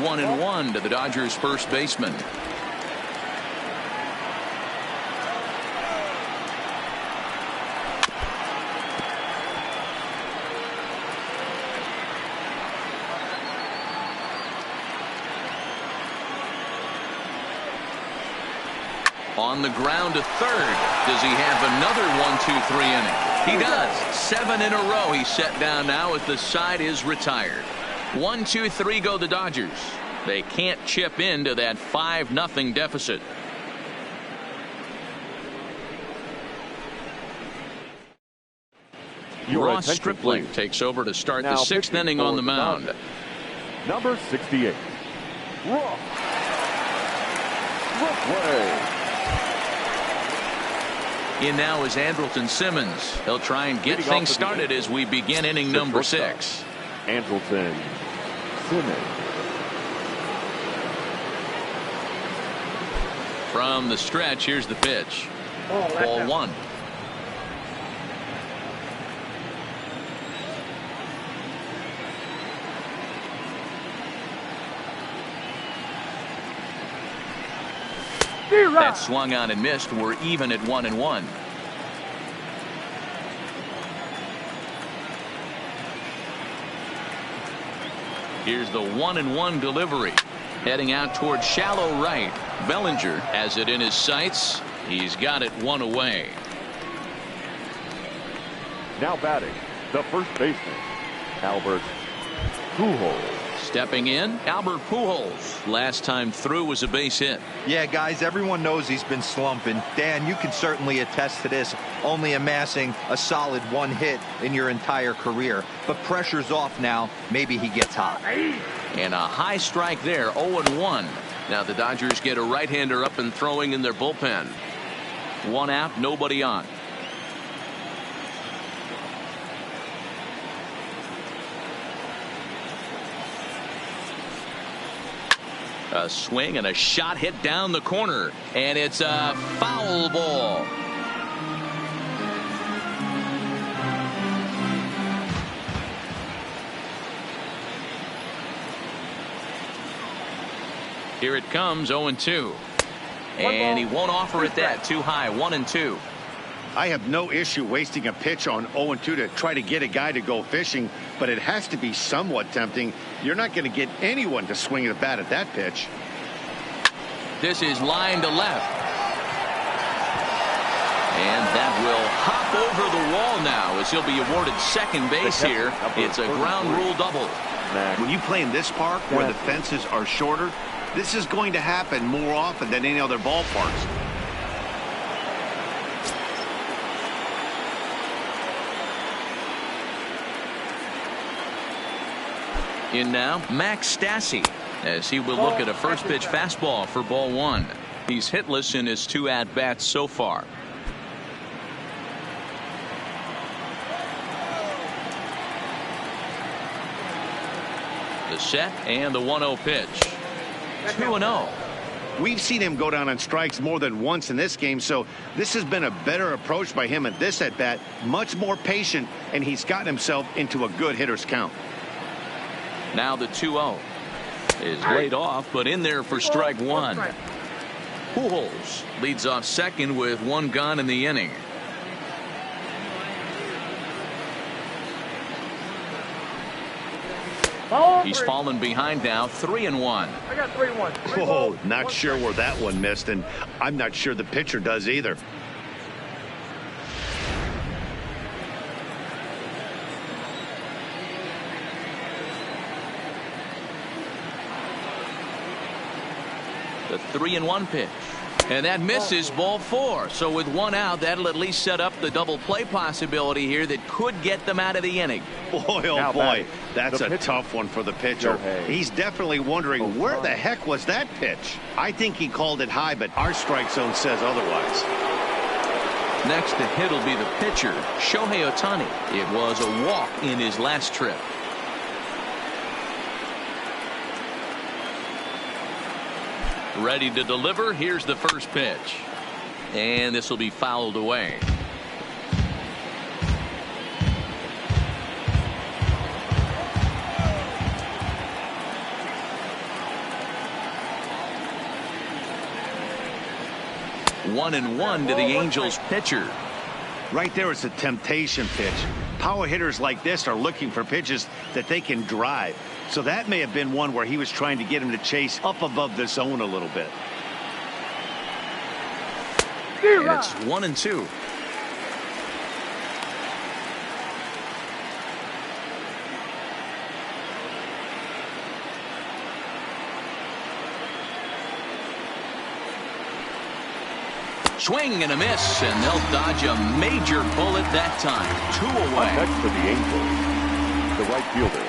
One and 1 to the Dodgers first baseman. On the ground to third. Does he have another 1-2-3 inning? He does. 7 in a row he's set down now as the side is retired. 1-2-3 go the Dodgers. They can't chip into that 5-0 deficit. Ross Stripling takes over to start the 6th inning on the mound. Number 68. Ross Stripling. In now is Andrelton Simmons. He'll try and get things started as we begin inning number 6. Andrelton Simmons. From the stretch, here's the pitch. Ball 1. That swung on and missed. We're even at 1-1. Here's the 1-1 delivery. Heading out towards shallow right. Bellinger has it in his sights. He's got it one away. Now batting, the first baseman, Albert Pujols. Stepping in, Albert Pujols. Last time through was a base hit. Yeah, guys, everyone knows he's been slumping. Dan, you can certainly attest to this, only amassing a solid 1 hit in your entire career. But pressure's off now. Maybe he gets hot. And a high strike there, 0-1. Now the Dodgers get a right-hander up and throwing in their bullpen. 1 out, nobody on. A swing and a shot hit down the corner, and it's a foul ball. Here it comes, 0-2. And he won't offer it that. Too high, 1-2. I have no issue wasting a pitch on 0-2 to try to get a guy to go fishing, but it has to be somewhat tempting. You're not going to get anyone to swing the bat at that pitch. This is line to left. And that will hop over the wall now as he'll be awarded second base here. It's a ground rule double. When you play in this park where the fences are shorter, this is going to happen more often than any other ballparks. In now, Max Stassi, as he will look at a first pitch fastball for ball 1. He's hitless in his 2 at-bats so far. The set and the 1-0 pitch. 2-0. We've seen him go down on strikes more than once in this game, so this has been a better approach by him at this at-bat. Much more patient, and he's gotten himself into a good hitter's count. Now the 2-0 is laid off, but in there for strike 1. Pujols leads off second with 1 gone in the inning. He's fallen behind now, 3-1. I got 3-1. Oh, not sure where that one missed, and I'm not sure the pitcher does either. The 3-1 pitch. And that misses, ball 4. So with 1 out, that'll at least set up the double play possibility here that could get them out of the inning. Boy, oh boy, that's a tough one for the pitcher. He's definitely wondering where the heck was that pitch. I think he called it high, but our strike zone says otherwise. Next to hit will be the pitcher, Shohei Ohtani. It was a walk in his last trip. Ready to deliver. Here's the first pitch. And this will be fouled away. One and one to the Angels pitcher. Right there, it's a temptation pitch. Power hitters like this are looking for pitches that they can drive. So that may have been one where he was trying to get him to chase up above the zone a little bit. And it's 1-2. Swing and a miss, and they'll dodge a major bullet that time. 2 away. Next to the Angels, the right fielder.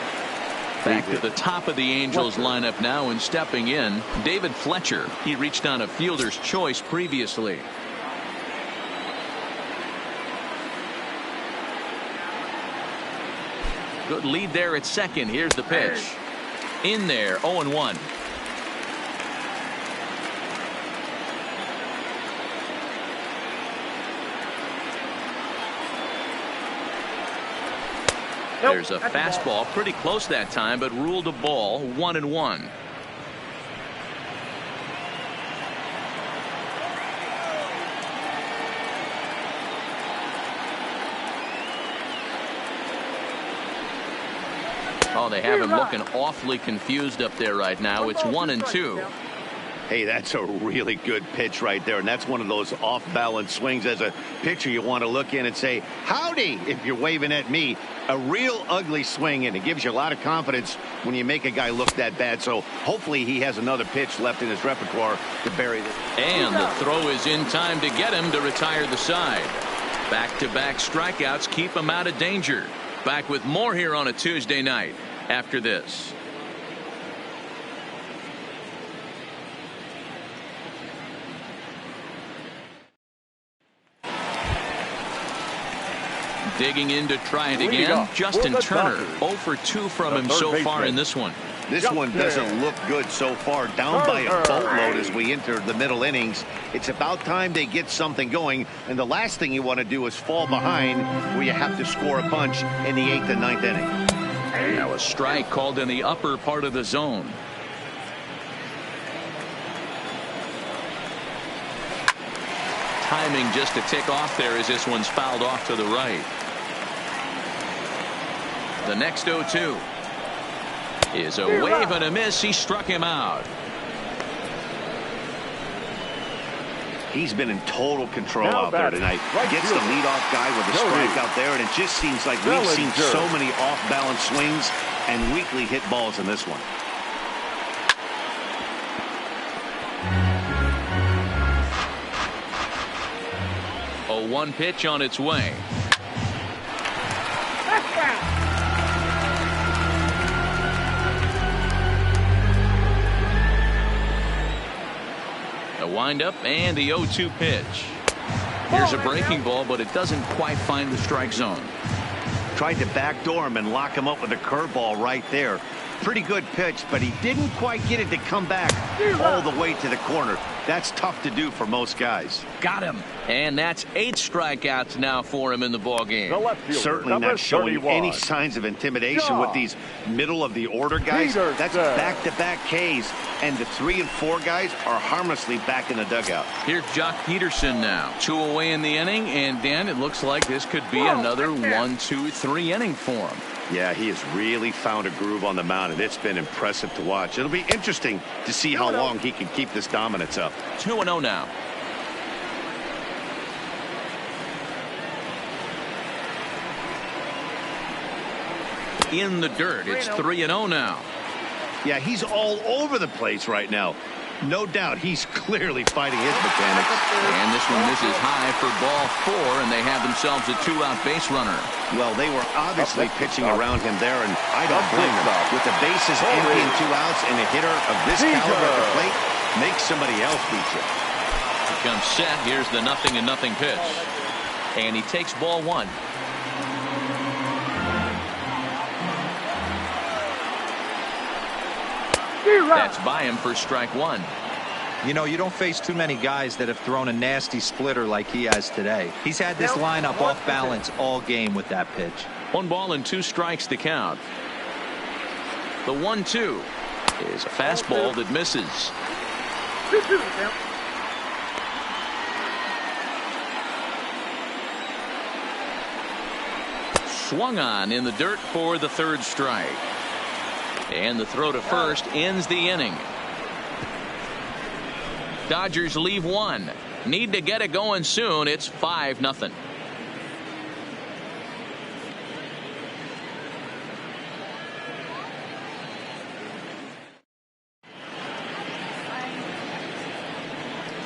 Back to the top of the Angels lineup now, and stepping in, David Fletcher. He reached on a fielder's choice previously. Good lead there at second. Here's the pitch. In there, 0-1. There's a fastball pretty close that time, but ruled a ball. 1-1. Oh, they have him looking awfully confused up there right now. It's 1-2. Hey, that's a really good pitch right there, and that's one of those off-balance swings. As a pitcher, you want to look in and say, howdy, if you're waving at me. A real ugly swing, and it gives you a lot of confidence when you make a guy look that bad. So hopefully he has another pitch left in his repertoire to bury this. And the throw is in time to get him to retire the side. Back-to-back strikeouts keep him out of danger. Back with more here on a Tuesday night after this. Digging in to try it again, Justin Turner. 0 for 2 from him so far in this one. This one doesn't look good so far. Down by a boatload as we enter the middle innings. It's about time they get something going. And the last thing you want to do is fall behind where you have to score a bunch in the 8th and 9th inning. Now a strike called in the upper part of the zone. Timing just to tick off there as this one's fouled off to the right. The next 0-2 is a wave and a miss. He struck him out. He's been in total control out there tonight. Gets the leadoff guy with a strike out there, and it just seems like we've seen so many off-balance swings and weakly hit balls in this one. A 1 pitch on its way. A windup and the 0-2 pitch. Here's a breaking ball, but it doesn't quite find the strike zone. Tried to backdoor him and lock him up with a curveball right there. Pretty good pitch, but he didn't quite get it to come back all the way to the corner. That's tough to do for most guys. Got him. And that's 8 strikeouts now for him in the ballgame. Certainly not showing any signs of intimidation with these middle-of-the-order guys. That's back-to-back Ks, and the 3 and 4 guys are harmlessly back in the dugout. Here's Jock Peterson now. 2 away in the inning, and Dan, it looks like this could be another 1, 2, 3 inning for him. Yeah, he has really found a groove on the mound, and it's been impressive to watch. It'll be interesting to see how long he can keep this dominance up. 2-0 now. In the dirt. It's 3-0 now. Yeah, he's all over the place right now. No doubt he's clearly fighting his mechanics. And this one misses high for ball 4, and they have themselves a 2-out base runner. Well, they were obviously pitching around him there, and I don't blame him. With the bases empty and 2 outs, and a hitter of this caliber at the plate makes somebody else beat you. Here comes set. Here's the 0-0 pitch. And he takes ball 1. That's by him for strike 1. You know, you don't face too many guys that have thrown a nasty splitter like he has today. He's had this lineup off balance all game with that pitch. 1 ball and 2 strikes to count. The 1-2 is a fastball that misses. Swung on in the dirt for the 3rd strike. And the throw to first ends the inning. Dodgers leave 1. Need to get it going soon. It's 5-0.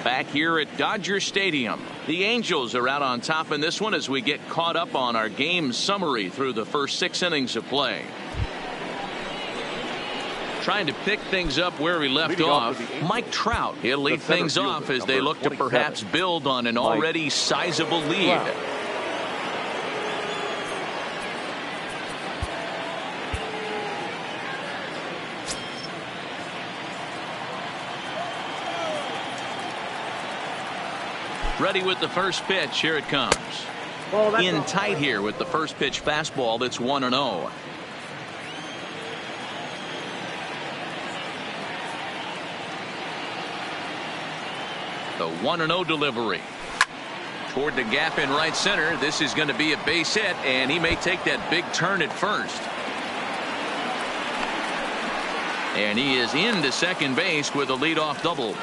Back here at Dodger Stadium, the Angels are out on top in this one as we get caught up on our game summary through the first 6 innings of play. Trying to pick things up where we left off, Mike Trout. He'll lead things off as they look to perhaps build on an already sizable lead. Ready with the first pitch. Here it comes. In tight here with the first pitch fastball. That's 1-0. The 1-0 delivery toward the gap in right center. This is going to be a base hit, and he may take that big turn at first. And he is into second base with a leadoff double.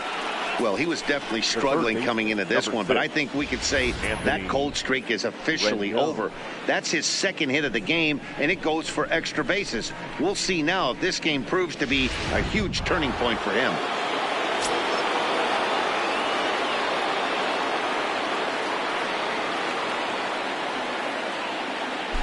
Well, he was definitely struggling coming into this one, but I think we could say that cold streak is officially over. That's his second hit of the game, and it goes for extra bases. We'll see now if this game proves to be a huge turning point for him.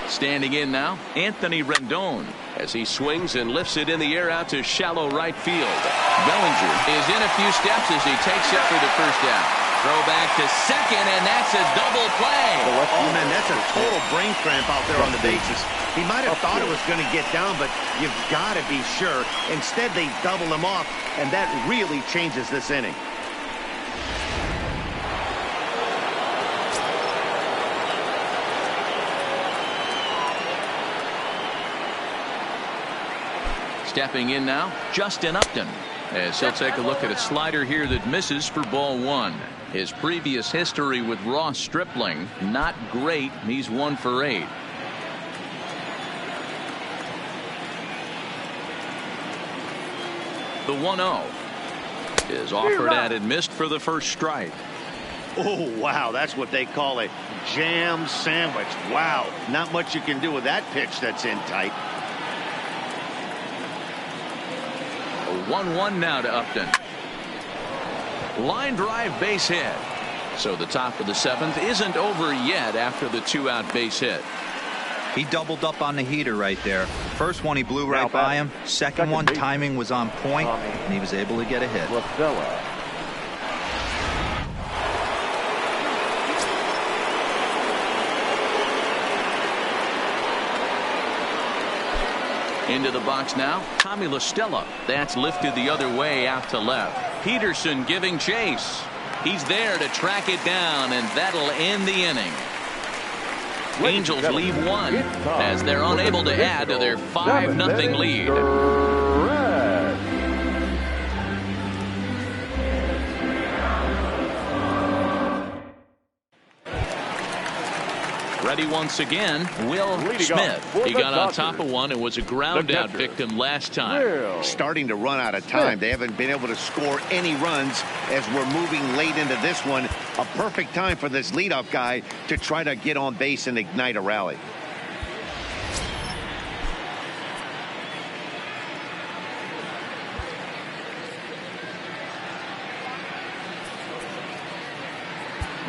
Standing in now, Anthony Rendon, as he swings and lifts it in the air out to shallow right field. Bellinger is in a few steps as he takes it for the first out. Throw back to second, and that's a double play. Oh, man, that's a total brain cramp out there on the bases. He might have thought it was going to get down, but you've got to be sure. Instead, they double him off, and that really changes this inning. Stepping in now, Justin Upton, as he'll take a look at a slider here that misses for ball one. His previous history with Ross Stripling, not great. He's 1 for 8. The 1-0 is offered at and missed for the first strike. Oh, wow, that's what they call a jam sandwich. Wow, not much you can do with that pitch that's in tight. 1-1 now to Upton. Line drive base hit. So the top of the 7th isn't over yet after the 2-out base hit. He doubled up on the heater right there. First one he blew right by him. Second one, timing was on point, and he was able to get a hit. Into the box now, Tommy La Stella. That's lifted the other way out to left. Peterson giving chase. He's there to track it down, and that'll end the inning. Angels leave one as they're unable to add to their 5-0 lead. Ready once again, Will Smith. He got on top of one and was a ground out victim last time. Starting to run out of time. They haven't been able to score any runs as we're moving late into this one. A perfect time for this leadoff guy to try to get on base and ignite a rally.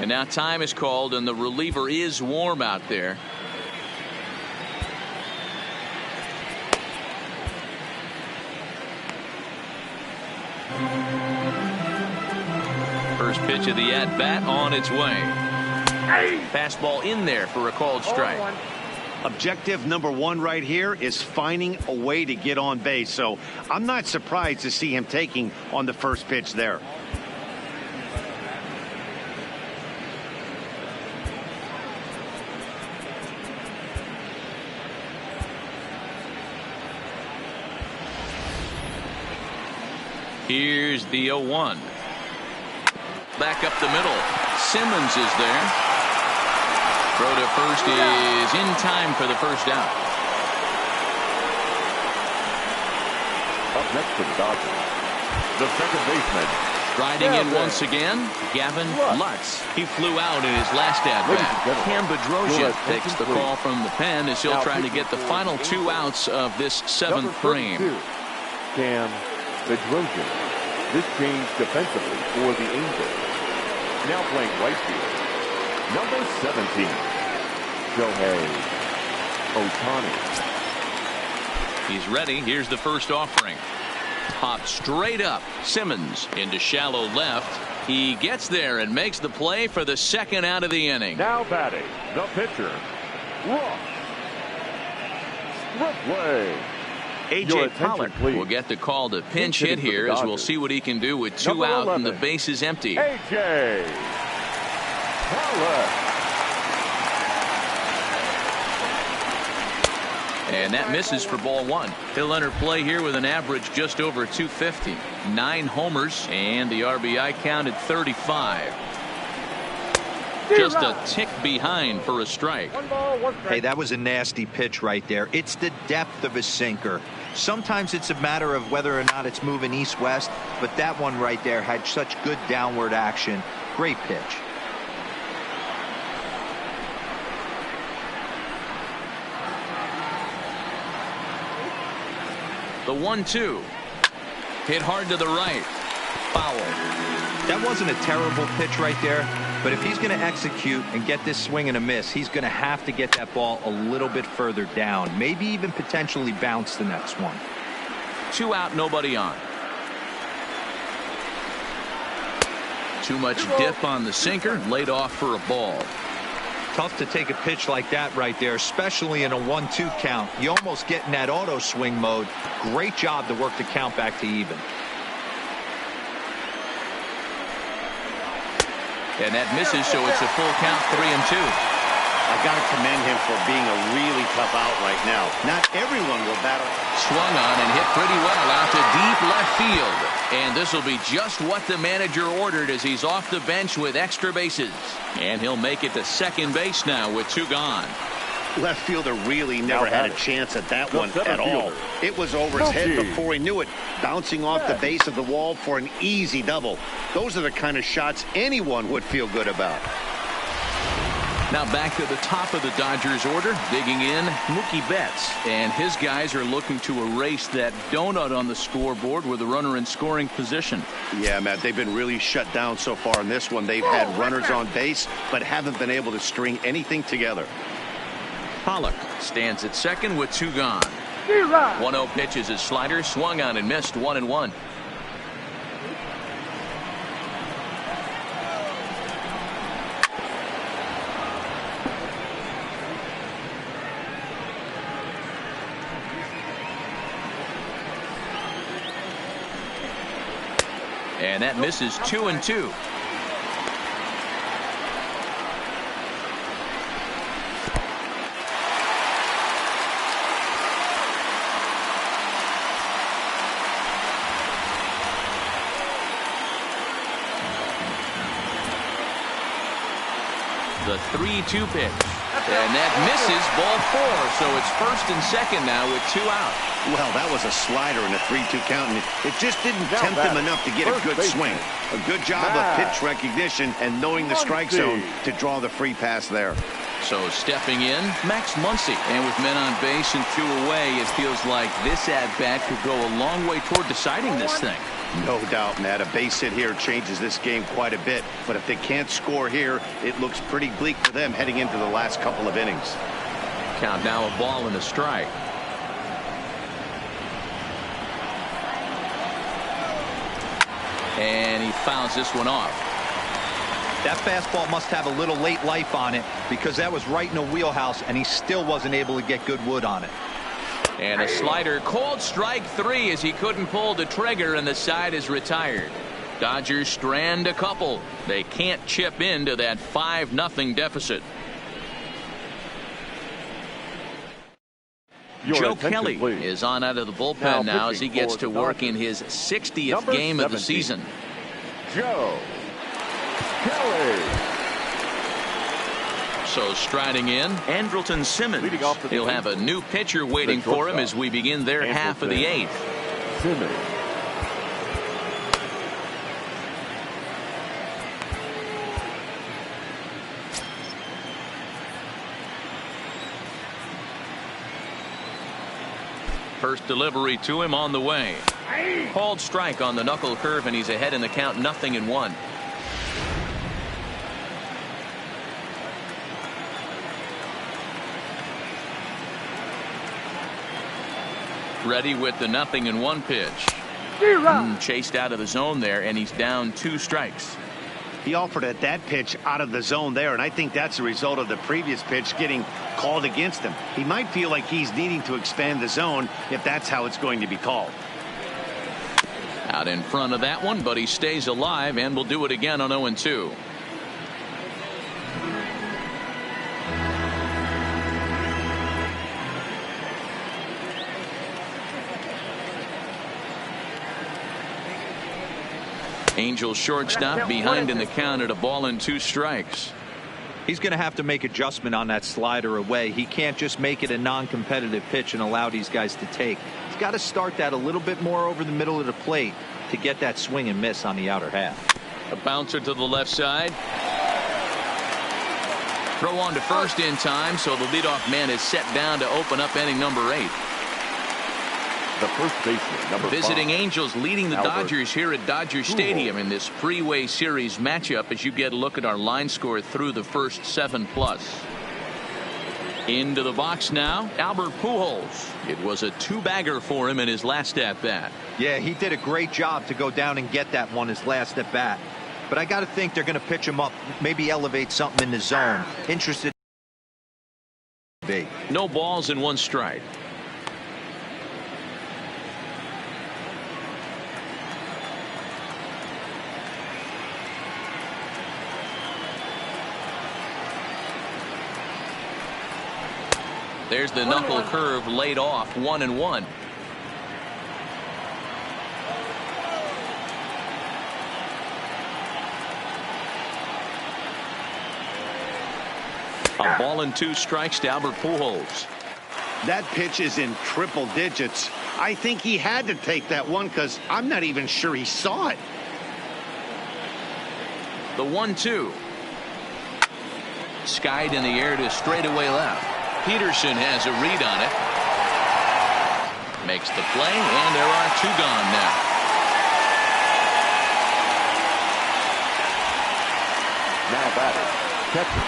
And now time is called, and the reliever is warm out there. First pitch of the at-bat on its way. Fastball in there for a called strike. Objective number 1 right here is finding a way to get on base. So I'm not surprised to see him taking on the first pitch there. Here's the 0-1. Back up the middle. Simmons is there. Throw to first is in time for the first out. Up next for the Dodgers, the second baseman. Riding in once again, Gavin Lutz. He flew out in his last at-bat. Cam Bedrosian takes the call from the pen as he'll try to get the final 2 outs of this 7th frame. Cam Bedrosian. This change defensively for the Angels. Now playing right field, number 17, Shohei Ohtani. He's ready. Here's the first offering. Popped straight up. Simmons into shallow left. He gets there and makes the play for the second out of the inning. Now batting, the pitcher, Ross Stripling. A.J. Pollock will get the call to pinch hit here as we'll see what he can do with 2 out and the base is empty. A.J. Pollock. And that misses for ball 1. He'll enter play here with an average just over 250. 9 homers and the RBI count at 35. Just a tick behind for a strike. 1 ball, 1 strike. Hey, that was a nasty pitch right there. It's the depth of a sinker. Sometimes it's a matter of whether or not it's moving east-west, but that one right there had such good downward action. Great pitch. The 1-2. Hit hard to the right. Foul. That wasn't a terrible pitch right there, but if he's going to execute and get this swing and a miss, he's going to have to get that ball a little bit further down, maybe even potentially bounce the next one. 2 out, nobody on. Too much dip on the sinker, laid off for a ball. Tough to take a pitch like that right there, especially in a 1-2 count. You almost get in that auto swing mode. Great job to work the count back to even. And that misses, so it's a full count, 3-2. I got to commend him for being a really tough out right now. Not everyone will battle. Swung on and hit pretty well out to deep left field. And this will be just what the manager ordered as he's off the bench with extra bases. And he'll make it to second base now with 2 gone. Left fielder really never had a chance at that one at all. It was over his head before he knew it, bouncing off the base of the wall for an easy double. Those are the kind of shots anyone would feel good about. Now back to the top of the Dodgers order, digging in, Mookie Betts. And his guys are looking to erase that donut on the scoreboard with a runner in scoring position. Yeah, Matt, they've been really shut down so far in this one. They've had runners on base, but haven't been able to string anything together. Pollock stands at second with 2 gone. 1-0 pitch is his slider, swung on and missed, 1-1. And that misses, 2-2. The 3-2 pitch. And that misses, ball 4. So it's first and second now with 2 out. Well, that was a slider in a 3-2 count, and it just didn't tempt him enough to get a good swing. A good job of pitch recognition and knowing the strike zone to draw the free pass there. So stepping in, Max Muncy. And with men on base and 2 away, it feels like this at-bat could go a long way toward deciding this thing. No doubt, Matt. A base hit here changes this game quite a bit. But if they can't score here, it looks pretty bleak for them heading into the last couple of innings. Count now a ball and a strike. And he fouls this one off. That fastball must have a little late life on it because that was right in the wheelhouse and he still wasn't able to get good wood on it. And a slider, called strike 3 as he couldn't pull the trigger and the side is retired. Dodgers strand a couple. They can't chip into that 5-0 deficit. Joe Kelly is on out of the bullpen now as he gets to work in his 60th game of the season. Joe Kelly. So striding in, Andrelton Simmons. He'll have a new pitcher waiting for him as we begin their half of the 8th. Simmons. First delivery to him on the way. Called strike on the knuckle curve, and he's ahead in the count, 0-1. Ready with the 0-1 pitch. Chased out of the zone there, and he's down 2 strikes. He offered at that pitch out of the zone there, and I think that's a result of the previous pitch getting called against him. He might feel like he's needing to expand the zone if that's how it's going to be called. Out in front of that one, but he stays alive and will do it again on 0-2. Angels shortstop behind in the count at 1 ball and 2 strikes. He's going to have to make adjustment on that slider away. He can't just make it a non-competitive pitch and allow these guys to take. He's got to start that a little bit more over the middle of the plate to get that swing and miss on the outer half. A bouncer to the left side. Throw on to first in time, so the leadoff man is set down to open up inning number 8. The first baseman, number 5. Visiting Angels leading the Dodgers here at Dodger Stadium in this three-way series matchup as you get a look at our line score through the first 7+. Into the box now, Albert Pujols. It was a 2-bagger for him in his last at-bat. Yeah, he did a great job to go down and get that one his last at-bat. But I got to think they're going to pitch him up, maybe elevate something in the zone. Interested. No balls and 1 strike. There's the knuckle curve laid off, 1-1. A ball and 2 strikes to Albert Pujols. That pitch is in triple digits. I think he had to take that one because I'm not even sure he saw it. The 1-2. Skied in the air to straightaway left. Peterson has a read on it. Makes the play, and there are 2 gone now. Now batting, catcher.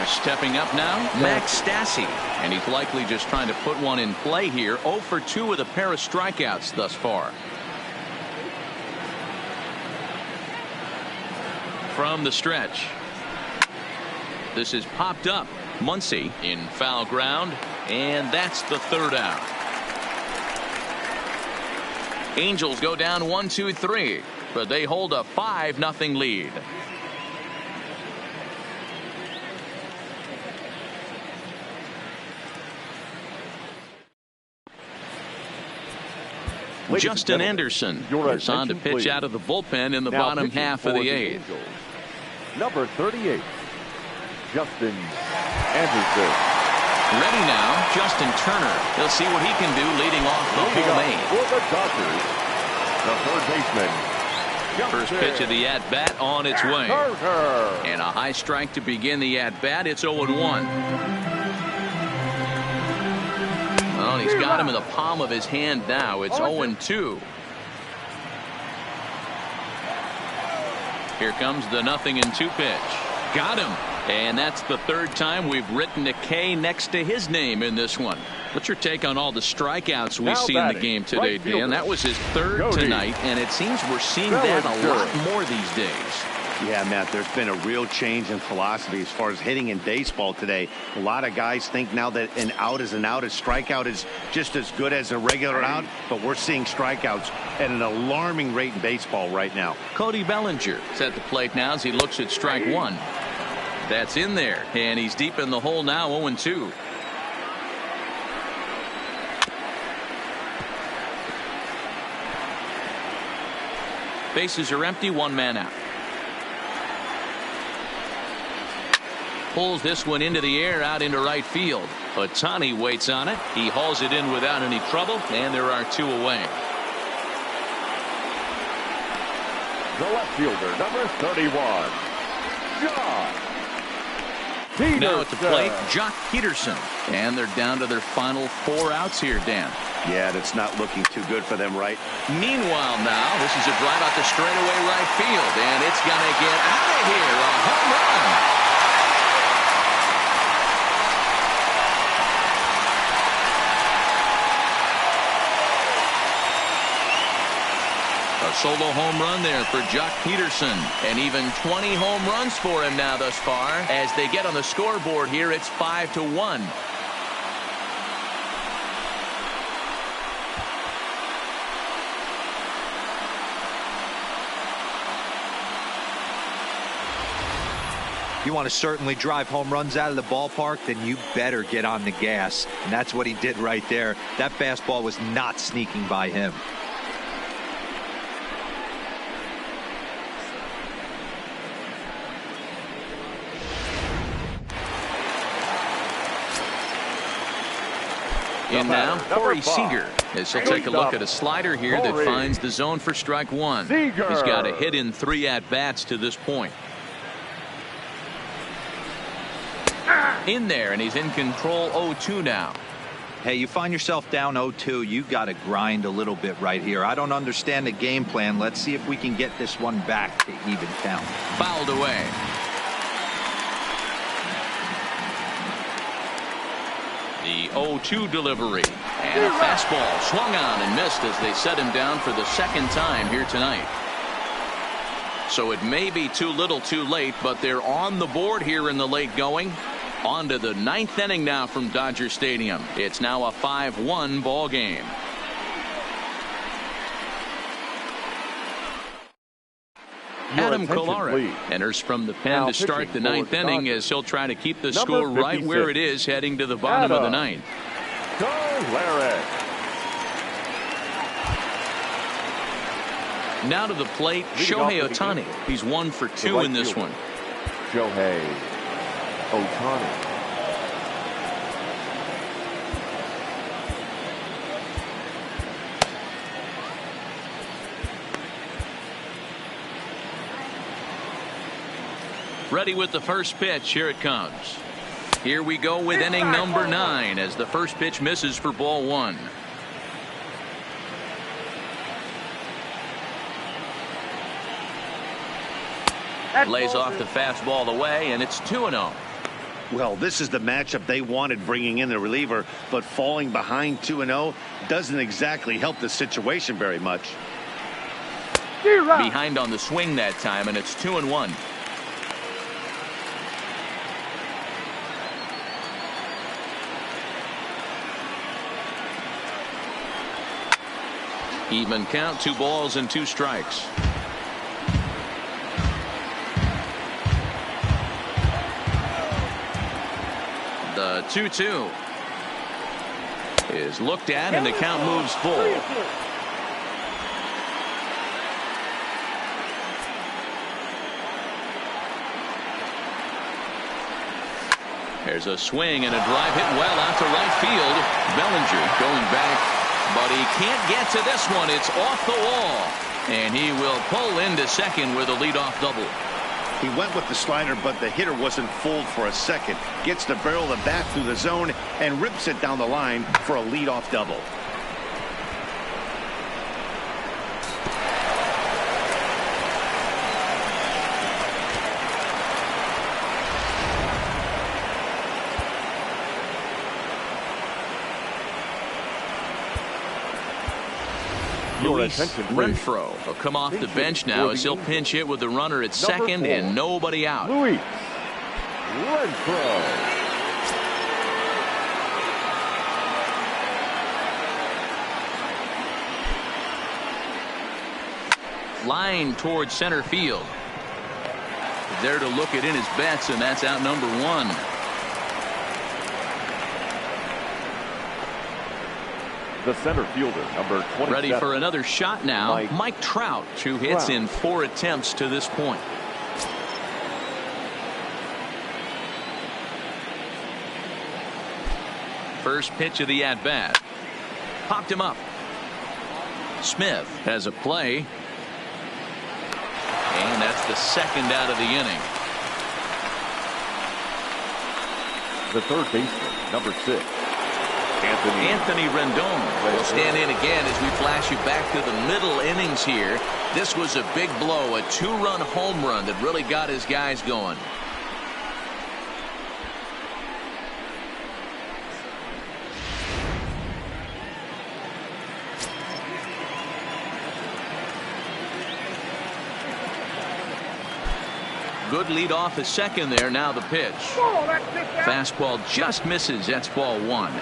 Stepping up now, Max Stassi. And he's likely just trying to put one in play here. 0 for 2 with a pair of strikeouts thus far. From the stretch. This is popped up. Muncy in foul ground, and that's the 3rd out. Angels go down 1-2-3, but they hold a 5-0 lead. Justin Anderson is on to pitch out of the bullpen in the bottom half of the 8th. Number 38, Justin Anderson. Ready now, Justin Turner. He'll see what he can do leading off the home 8. For the Dodgers, the third baseman. First pitch of the at-bat on its way. And a high strike to begin the at-bat. It's 0-1. Well, he's got him in the palm of his hand now. It's 0-2. Here comes the 0-2 pitch. Got him. And that's the 3rd time we've written a K next to his name in this one. What's your take on all the strikeouts we see in the game today, Dan? That was his 3rd tonight, and it seems we're seeing that a lot more these days. Yeah, Matt, there's been a real change in philosophy as far as hitting in baseball today. A lot of guys think now that an out is an out. A strikeout is just as good as a regular out, but we're seeing strikeouts at an alarming rate in baseball right now. Cody Bellinger is at the plate now as he looks at strike 1. That's in there, and he's deep in the hole now, 0-2. Bases are empty, 1 man out. Pulls this one into the air out into right field. Ohtani waits on it. He hauls it in without any trouble, and there are 2 away. The left fielder, number 31, Jock Peterson. Now at the plate, Jock Peterson. And they're down to their final 4 outs here, Dan. Yeah, that's not looking too good for them, right? Meanwhile now, this is a drive out to straightaway right field, and it's going to get out of here. A home run. A solo home run there for Jock Peterson, and even 20 home runs for him now thus far. As they get on the scoreboard here, it's 5-1. You want to certainly drive home runs out of the ballpark, then you better get on the gas. And that's what he did right there. That fastball was not sneaking by him. In now, Corey Seager, as he'll take a look at a slider here that finds the zone for strike one. He's got a hit in 3 at-bats to this point. In there, and he's in control 0-2 now. Hey, you find yourself down 0-2, you got to grind a little bit right here. I don't understand the game plan. Let's see if we can get this one back to even count. Fouled away. The 0-2 delivery, and a fastball swung on and missed as they set him down for the second time here tonight. So it may be too little too late, but they're on the board here in the late going. On to the 9th inning now from Dodger Stadium. It's now a 5-1 ball game. Adam Kolarek enters from the pen to start the 9th inning as he'll try to keep the score right where it is heading to the bottom of the 9th. Now to the plate, Shohei Ohtani. He's 1 for 2 in this one. Shohei Ohtani. Ready with the first pitch. Here it comes. Here we go with inning number 9 as the first pitch misses for ball 1. Lays off the fastball away, and it's 2-0. Well, this is the matchup they wanted, bringing in the reliever, but falling behind 2-0 doesn't exactly help the situation very much. Behind on the swing that time, and it's 2-1. Even count, 2 balls and 2 strikes. The 2-2 is looked at, and the count moves full. There's a swing and a drive hit well out to right field. Bellinger going back, but he can't get to this one. It's off the wall, and he will pull into second with a leadoff double. He went with the slider, but the hitter wasn't fooled for a second. Gets the barrel of the bat through the zone and rips it down the line for a leadoff double. Luis Renfroe will come off the bench now as he'll pinch hit with the runner at second and nobody out. Luis Renfroe. Line towards center field. There to look it in his bets, and that's out number 1. The center fielder, number 27. Ready for another shot now. Mike Trout, 2 hits in 4 attempts to this point. First pitch of the at-bat. Popped him up. Smith has a play. And that's the second out of the inning. The third baseman, number 6. Anthony Rendon will stand in again as we flash you back to the middle innings here. This was a big blow, a 2-run home run that really got his guys going. Good lead off at second there. Now the pitch. Fastball just misses. That's ball 1.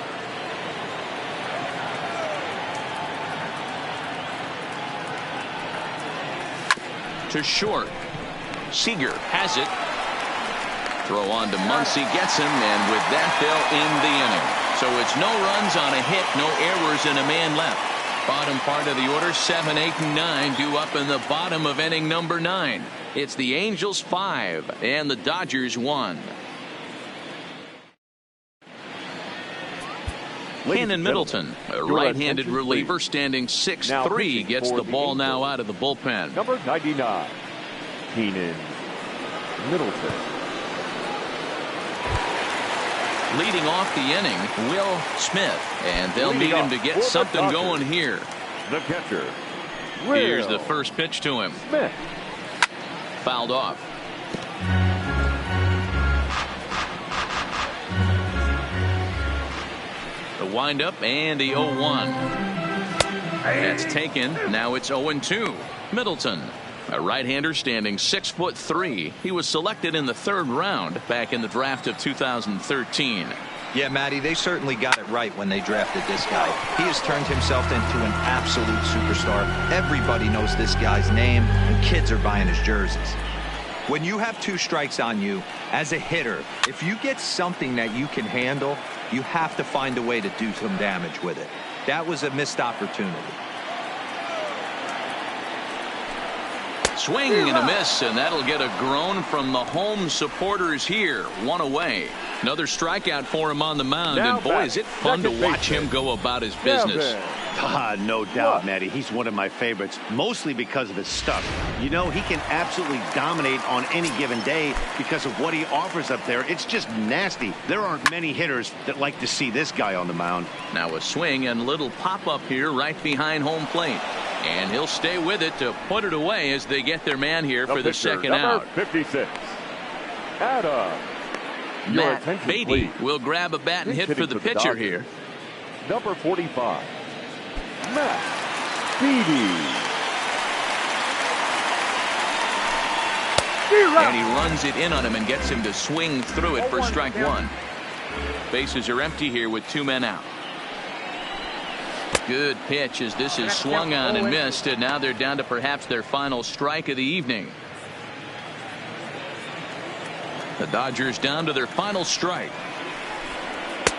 To short. Seager has it. Throw on to Muncy, gets him, and with that they'll end the inning. So it's no runs on a hit, no errors, and a man left. Bottom part of the order, 7, 8, and 9 due up in the bottom of inning number 9. It's the Angels 5 and the Dodgers 1. Cannon Middleton, a right-handed reliever standing 6'3", gets the ball now out of the bullpen. Number 99, Cannon Middleton. Leading off the inning, Will Smith, and they'll need him to get something going here. The catcher, Here's the first pitch to him. Smith. Fouled off. The windup and the 0-1. That's taken. Now it's 0-2. Middleton, a right-hander standing 6'3". He was selected in the 3rd round back in the draft of 2013. Yeah, Matty, they certainly got it right when they drafted this guy. He has turned himself into an absolute superstar. Everybody knows this guy's name, and kids are buying his jerseys. When you have 2 strikes on you, as a hitter, if you get something that you can handle, you have to find a way to do some damage with it. That was a missed opportunity. Swing and a miss, and that'll get a groan from the home supporters here. 1 away. Another strikeout for him on the mound, and boy, is it fun to watch him go about his business. No doubt, Matty. He's one of my favorites, mostly because of his stuff. You know, he can absolutely dominate on any given day because of what he offers up there. It's just nasty. There aren't many hitters that like to see this guy on the mound. Now a swing and little pop-up here right behind home plate. And he'll stay with it to put it away as they get their man here for the second out. 56, Adam. Matt Beatty will grab a bat and hit for the pitcher here. Number 45, Matt Beatty. And he runs it in on him and gets him to swing through it for strike 1. Bases are empty here with 2 men out. Good pitch as this is swung on and missed, and now they're down to perhaps their final strike of the evening. The Dodgers down to their final strike.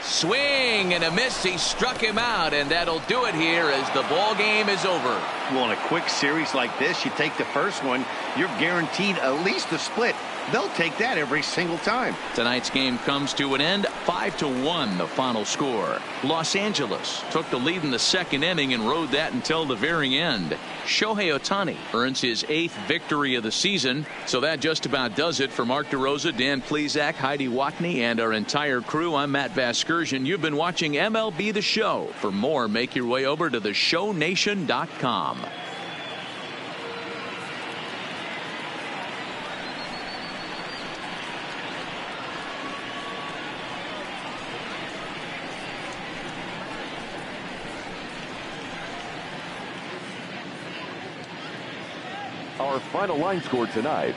Swing and a miss. He struck him out, and that'll do it here as the ball game is over. Well, in a quick series like this, you take the first one, you're guaranteed at least a split. They'll take that every single time. Tonight's game comes to an end. 5-1 the final score. Los Angeles took the lead in the 2nd inning and rode that until the very end. Shohei Ohtani earns his 8th victory of the season. So that just about does it for Mark DeRosa, Dan Plesac, Heidi Watney, and our entire crew. I'm Matt Vasgersian. You've been watching MLB The Show. For more, make your way over to theshownation.com. Our final line score tonight,